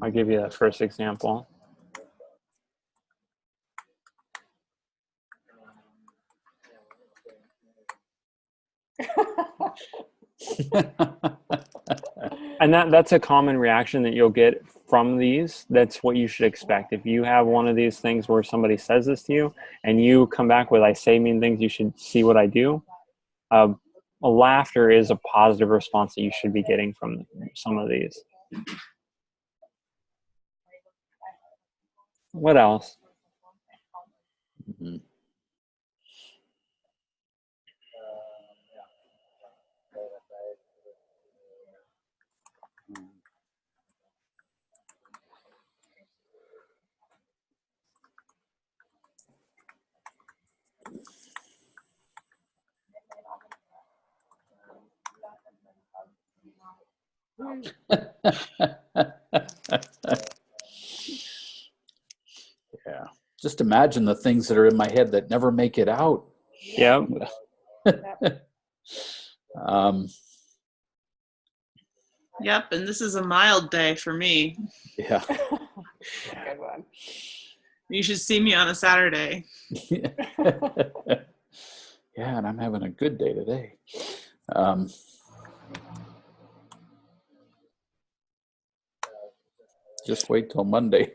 A: I'll give you that first example. And that's a common reaction that you'll get from these. That's what you should expect. If you have one of these things where somebody says this to you and you come back with, I say mean things, you should see what I do. A laughter is a positive response that you should be getting from some of these. What else?
D: Mm-hmm. Yeah. Just imagine the things that are in my head that never make it out.
A: Yep.
C: Yep, and this is a mild day for me.
D: Yeah.
B: Good one.
C: You should see me on a Saturday.
D: Yeah, and I'm having a good day today. Just wait till Monday.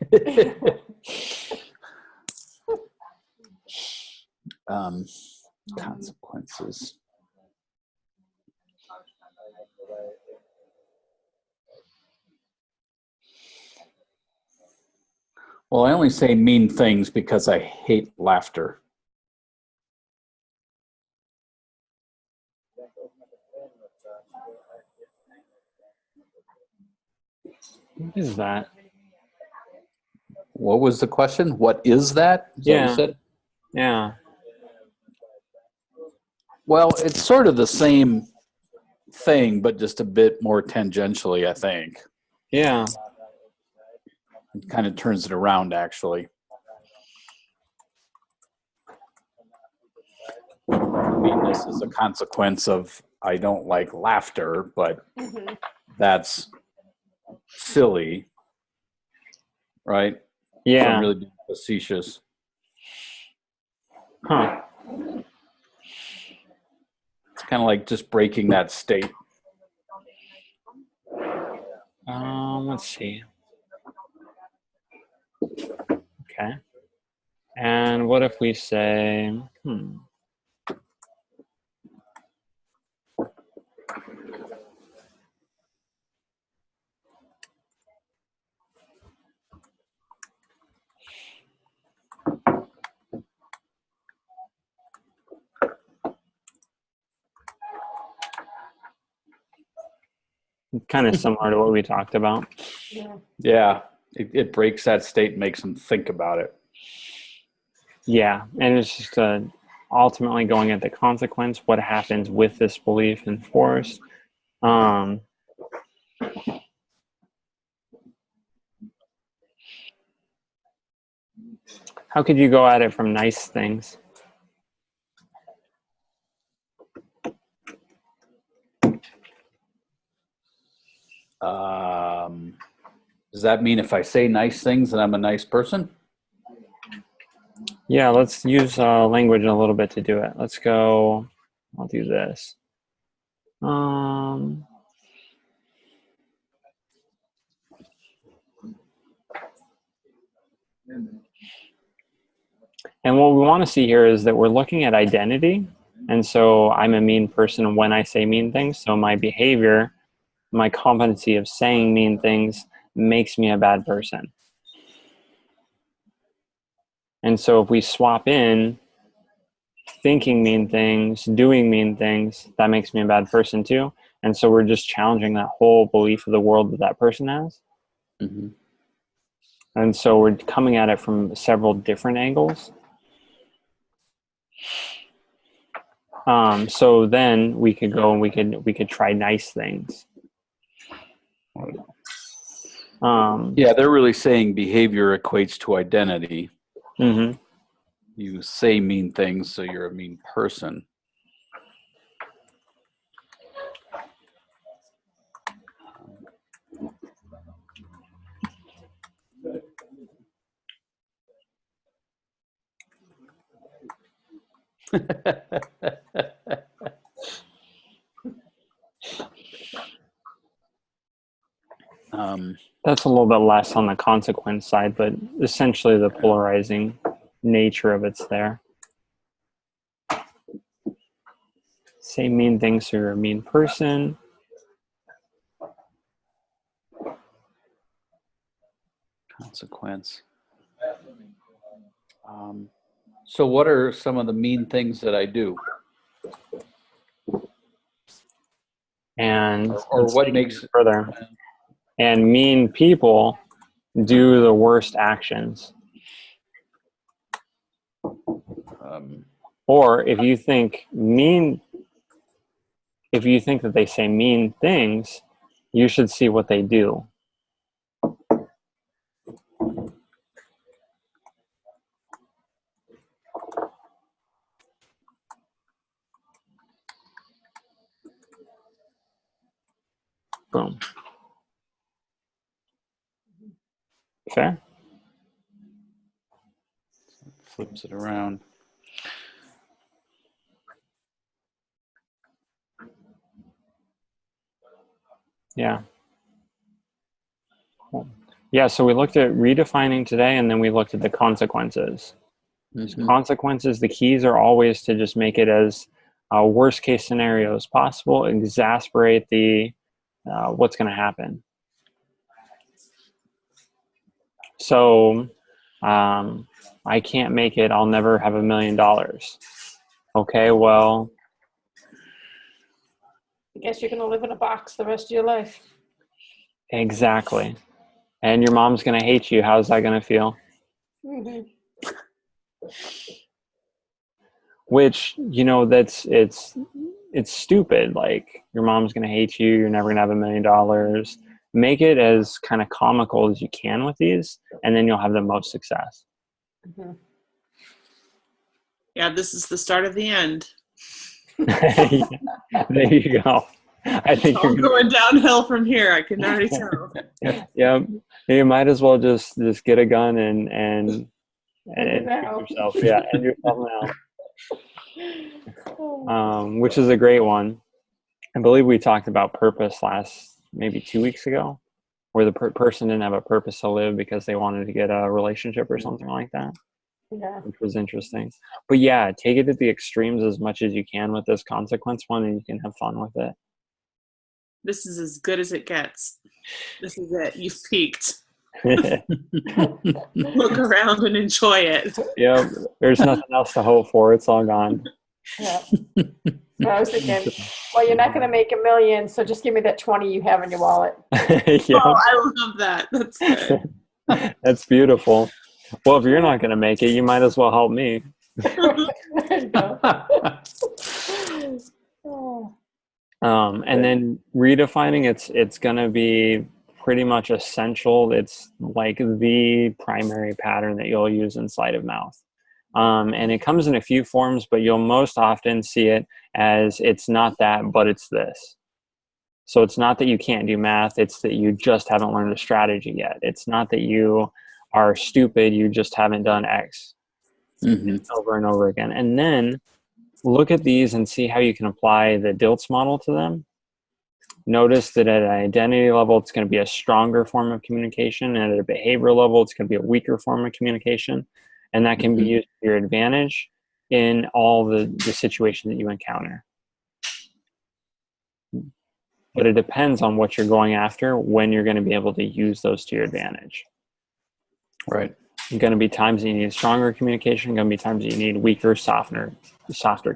D: Consequences. Well, I only say mean things because I hate laughter.
A: What is that?
D: What was the question? What is that? Is that what you said?
A: Yeah.
D: Well, it's sort of the same thing, but just a bit more tangentially, I think.
A: Yeah.
D: It kind of turns it around, actually. I mean, this is a consequence of I don't like laughter, but that's silly, right?
A: Yeah.
D: So I'm really being facetious.
A: Huh.
D: It's kind of like just breaking that state.
A: Let's see. Okay. And what if we say, kind of similar to what we talked about.
D: Yeah, it breaks that state and makes them think about it.
A: Yeah, and it's just ultimately going at the consequence, what happens with this belief in force. How could you go at it from nice things?
D: Does that mean if I say nice things that I'm a nice person?
A: Yeah, let's use language a little bit to do it. Let's go, I'll do this. And what we want to see here is that we're looking at identity. And so I'm a mean person when I say mean things. So my behavior, my competency of saying mean things makes me a bad person. And so if we swap in thinking mean things, doing mean things, that makes me a bad person too. And so we're just challenging that whole belief of the world that that person has.
D: Mm-hmm.
A: And so we're coming at it from several different angles. So then we could go and we could try nice things.
D: Yeah, they're really saying behavior equates to identity.
A: Mm-hmm.
D: You say mean things, so you're a mean person.
A: That's a little bit less on the consequence side, but essentially the polarizing nature of it's there. Say mean things to a mean person.
D: Consequence. So what are some of the mean things that I do?
A: And
D: Or what makes
A: it further? And mean people do the worst actions. Or if you think that they say mean things, you should see what they do. Boom. Fair?
D: Flips it around.
A: Yeah. Cool. Yeah, so we looked at redefining today, and then we looked at the consequences.
D: Mm-hmm.
A: Consequences, the keys are always to just make it as worst case scenario as possible, exasperate the what's going to happen. So I can't make it, I'll never have $1 million. Okay, well,
B: I guess you're going to live in a box the rest of your life.
A: exactly. And your mom's going to hate you. How's that going to feel?
B: Mm-hmm.
A: Which, it's stupid. Like, your mom's going to hate you. You're never going to have $1 million. Make it as kind of comical as you can with these, and then you'll have the most success.
B: Mm-hmm.
C: Yeah, this is the start of the end.
A: There you go. I think
C: It's all going downhill from here. I can already tell.
A: Yeah, you might as well just get a gun and shoot yourself. Yeah, end yourself now. Which is a great one. I believe we talked about purpose maybe 2 weeks ago, where the person didn't have a purpose to live because they wanted to get a relationship or something like that.
B: Yeah.
A: Which was interesting. But yeah, take it at the extremes as much as you can with this consequence one, and you can have fun with it.
C: This is as good as it gets. This is it. You've peaked. Look around and enjoy it.
A: Yep. There's nothing else to hope for. It's all gone.
B: Yeah. I was thinking, well, you're not going to make $1 million, so just give me that 20 you have in your wallet.
A: Yep.
C: Oh, I love that. That's good.
A: That's beautiful. Well, if you're not going to make it, you might as well help me.
B: There you go. Oh.
A: And then redefining, it's going to be pretty much essential. It's like the primary pattern that you'll use in Sleight of Mouth. And it comes in a few forms, but you'll most often see it as it's not that, but it's this. So it's not that you can't do math. It's that you just haven't learned a strategy yet. It's not that you are stupid. You just haven't done X. Mm-hmm. Over and over again. And then look at these and see how you can apply the Dilts model to them. Notice that at an identity level, it's going to be a stronger form of communication. And at a behavioral level, it's going to be a weaker form of communication. And that can be used to your advantage in all the situations that you encounter. But it depends on what you're going after when you're going to be able to use those to your advantage.
D: Right.
A: There's going to be times that you need stronger communication. Going to be times that you need weaker, softer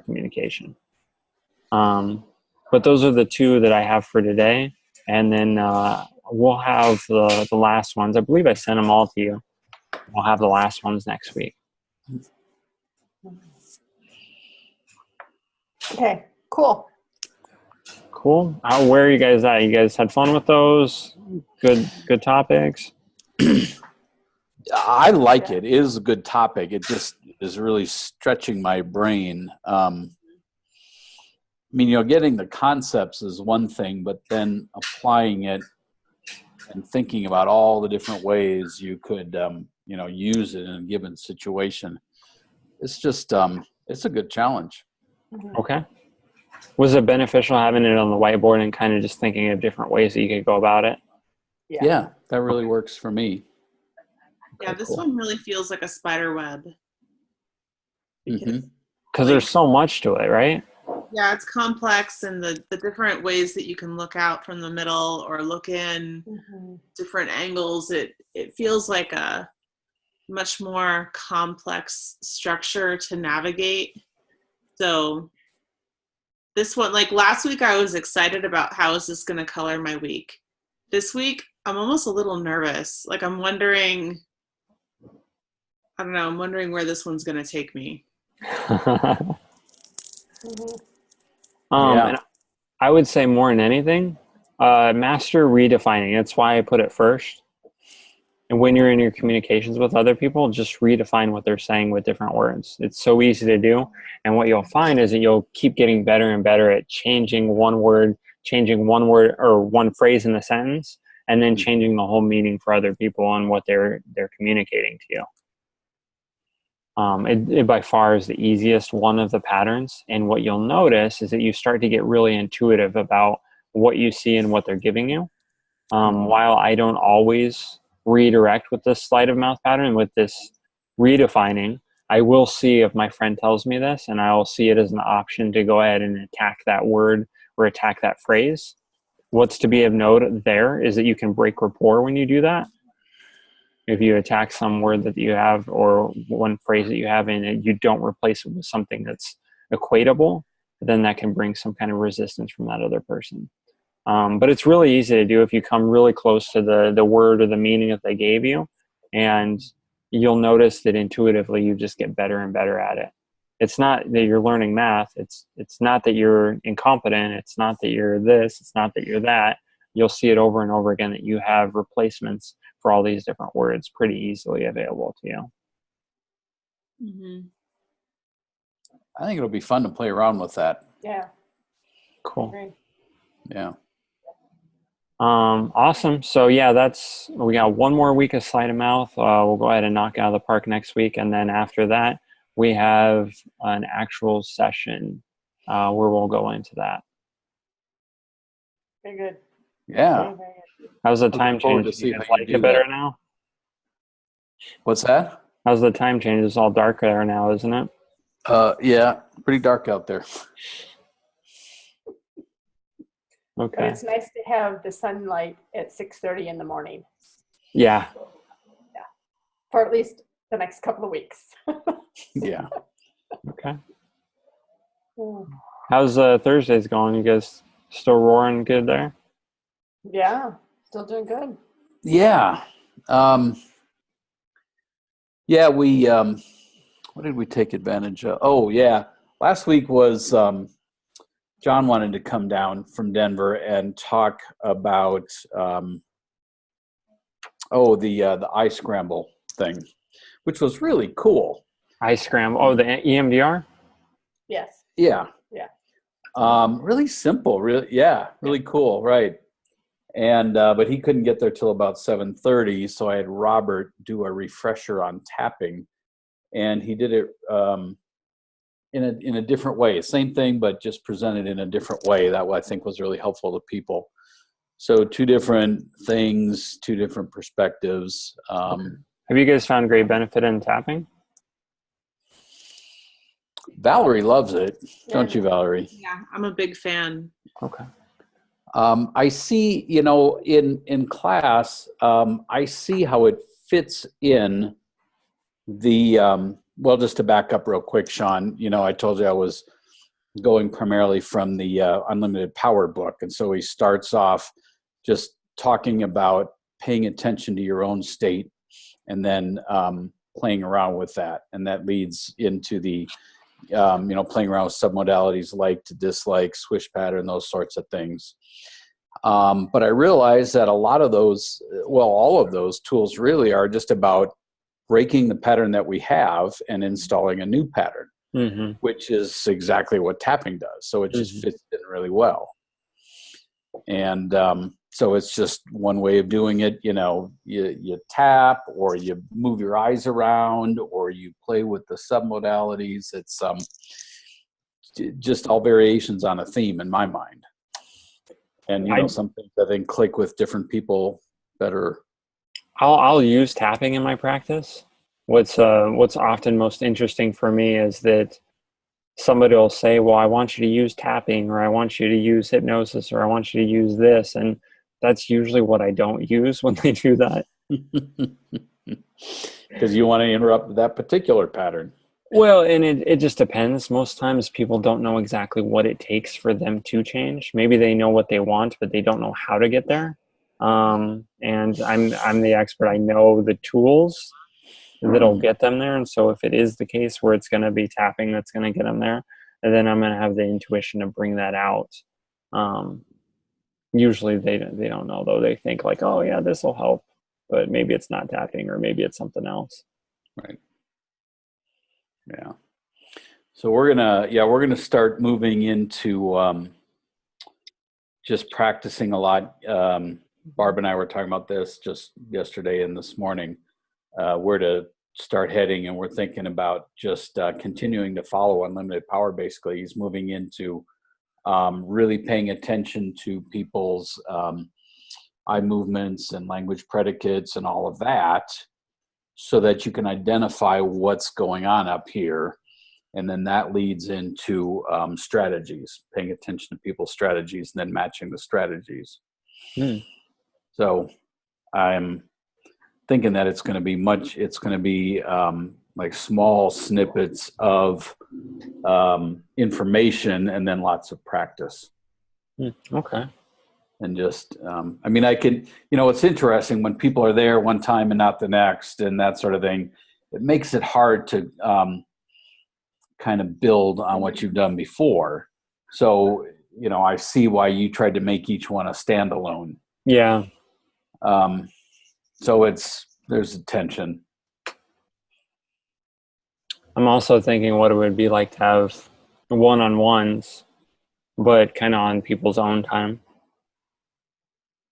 A: communication. But those are the two that I have for today. And then we'll have the last ones. I believe I sent them all to you. We'll have the last ones next week.
B: Okay, cool.
A: Cool. Where are you guys at? You guys had fun with those? Good topics?
D: I like it. It is a good topic. It just is really stretching my brain. I mean, getting the concepts is one thing, but then applying it and thinking about all the different ways you could, use it in a given situation. It's just, it's a good challenge.
A: Okay. Was it beneficial having it on the whiteboard and kind of just thinking of different ways that you could go about it?
D: Yeah, that really works for me.
C: Yeah, this one really feels like a spider web.
A: Because there's so much to it, right?
C: Yeah, it's complex, and the different ways that you can look out from the middle or look in different angles, it feels like a much more complex structure to navigate. So this one, like last week, I was excited about how is this going to color my week. This week, I'm almost a little nervous. Like I'm wondering where this one's going to take me.
A: And I would say more than anything, master redefining. That's why I put it first. And when you're in your communications with other people, just redefine what they're saying with different words. It's so easy to do. And what you'll find is that you'll keep getting better and better at changing one word or one phrase in the sentence, and then changing the whole meaning for other people and what they're communicating to you. It by far is the easiest one of the patterns. And what you'll notice is that you start to get really intuitive about what you see and what they're giving you. While I don't always redirect with this sleight of mouth pattern, with this redefining, I will see if my friend tells me this, and I'll see it as an option to go ahead and attack that word or attack that phrase. What's to be of note there is that you can break rapport when you do that. If you attack some word that you have or one phrase that you have and you don't replace it with something that's equatable, then that can bring some kind of resistance from that other person. But it's really easy to do if you come really close to the word or the meaning that they gave you, and you'll notice that intuitively you just get better and better at it. It's not that you're learning math. It's not that you're incompetent. It's not that you're this. It's not that you're that. You'll see it over and over again that you have replacements for all these different words pretty easily available to you.
D: I think it'll be fun to play around with that.
B: Yeah.
A: Cool.
B: Great.
D: Yeah.
A: Awesome. So yeah, we got one more week of Sleight of Mouth. We'll go ahead and knock it out of the park next week. And then after that, we have an actual session where we'll go into that.
B: Very good.
D: Yeah.
B: Very, very good.
A: How's the time
D: forward
A: change?
D: to see
A: You
D: how
A: guys
D: you
A: like
D: do
A: it better
D: that.
A: now?
D: What's that?
A: How's the time change? It's all darker there now, isn't it?
D: Yeah, pretty dark out there.
B: But
A: Okay.
B: it's nice to have the sunlight at 6:30 in the morning.
A: Yeah.
B: For at least the next couple of weeks.
D: Yeah.
A: Okay. How's Thursdays going? You guys still roaring good there?
B: Yeah, still doing good.
D: Yeah. Yeah, we what did we take advantage of? Oh, yeah. Last week was John wanted to come down from Denver and talk about the eye scramble thing, which was really cool.
A: Eye scramble. Oh, the EMDR?
B: Yes.
D: Yeah.
B: Yeah.
D: Really simple, really cool, right. And but he couldn't get there till about 7:30, so I had Robert do a refresher on tapping, and he did it in a different way. Same thing, but just presented in a different way. That I think was really helpful to people. So 2 different things, 2 different perspectives.
A: Have you guys found great benefit in tapping?
D: Valerie loves it, don't you, Valerie?
C: Yeah, I'm a big fan.
A: Okay.
D: I see, in class, I see how it fits in the, well, just to back up real quick, Sean, I told you I was going primarily from the Unlimited Power book. And so he starts off just talking about paying attention to your own state and then playing around with that. And that leads into the, playing around with submodalities, like to dislike, swish pattern, those sorts of things. But I realized that a lot of those, all of those tools really are just about breaking the pattern that we have and installing a new pattern, which is exactly what tapping does. So it just fits in really well. And so it's just one way of doing it. You know, you tap, or you move your eyes around, or you play with the submodalities. It's just all variations on a theme in my mind. And, you know, some things I think click with different people better.
A: I'll use tapping in my practice. What's often most interesting for me is that somebody will say, well, I want you to use tapping, or I want you to use hypnosis, or I want you to use this. And that's usually what I don't use when they do that.
D: Because you want to interrupt that particular pattern.
A: Well, and it just depends. Most times people don't know exactly what it takes for them to change. Maybe they know what they want, but they don't know how to get there. And I'm the expert. I know the tools that'll get them there. And so if it is the case where it's going to be tapping that's going to get them there, and then I'm going to have the intuition to bring that out. Usually they don't know, though. They think like, oh yeah, this will help, but maybe it's not tapping, or maybe it's something else.
D: Right. Yeah. So we're gonna start moving into just practicing a lot. Barb and I were talking about this just yesterday and this morning, where to start heading, and we're thinking about just continuing to follow Unlimited Power. Basically, he's moving into really paying attention to people's eye movements and language predicates and all of that, so that you can identify what's going on up here. And then that leads into strategies, paying attention to people's strategies, and then matching the strategies. So I'm thinking that it's going to be like small snippets of information, and then lots of practice.
A: Okay.
D: And just, I mean, I can, you know, it's interesting when people are there one time and not the next, and that sort of thing. It makes it hard to kind of build on what you've done before. So, you know, I see why you tried to make each one a standalone.
A: Yeah.
D: So there's a tension.
A: I'm also thinking what it would be like to have one-on-ones, but kind of on people's own time,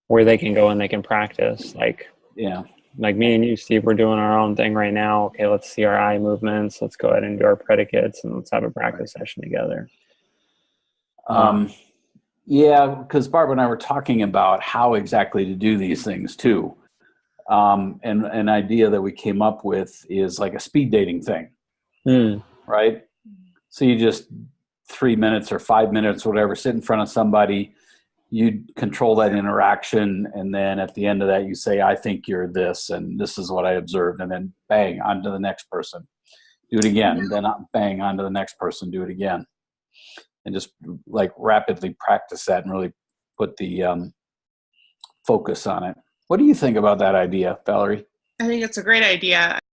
A: where they can go and they can practice. Like me and you, Steve, we're doing our own thing right now. Okay, let's see our eye movements. Let's go ahead and do our predicates, and let's have a practice session together.
D: Yeah, because Barbara and I were talking about how exactly to do these things too. And an idea that we came up with is like a speed dating thing, right? So you just 3 minutes or 5 minutes, whatever, sit in front of somebody, you control that interaction, and then at the end of that, you say, I think you're this, and this is what I observed, and then bang, on to the next person. Do it again, then bang, on to the next person, do it again. And just like rapidly practice that and really put the focus on it. What do you think about that idea, Valerie?
C: I think it's a great idea.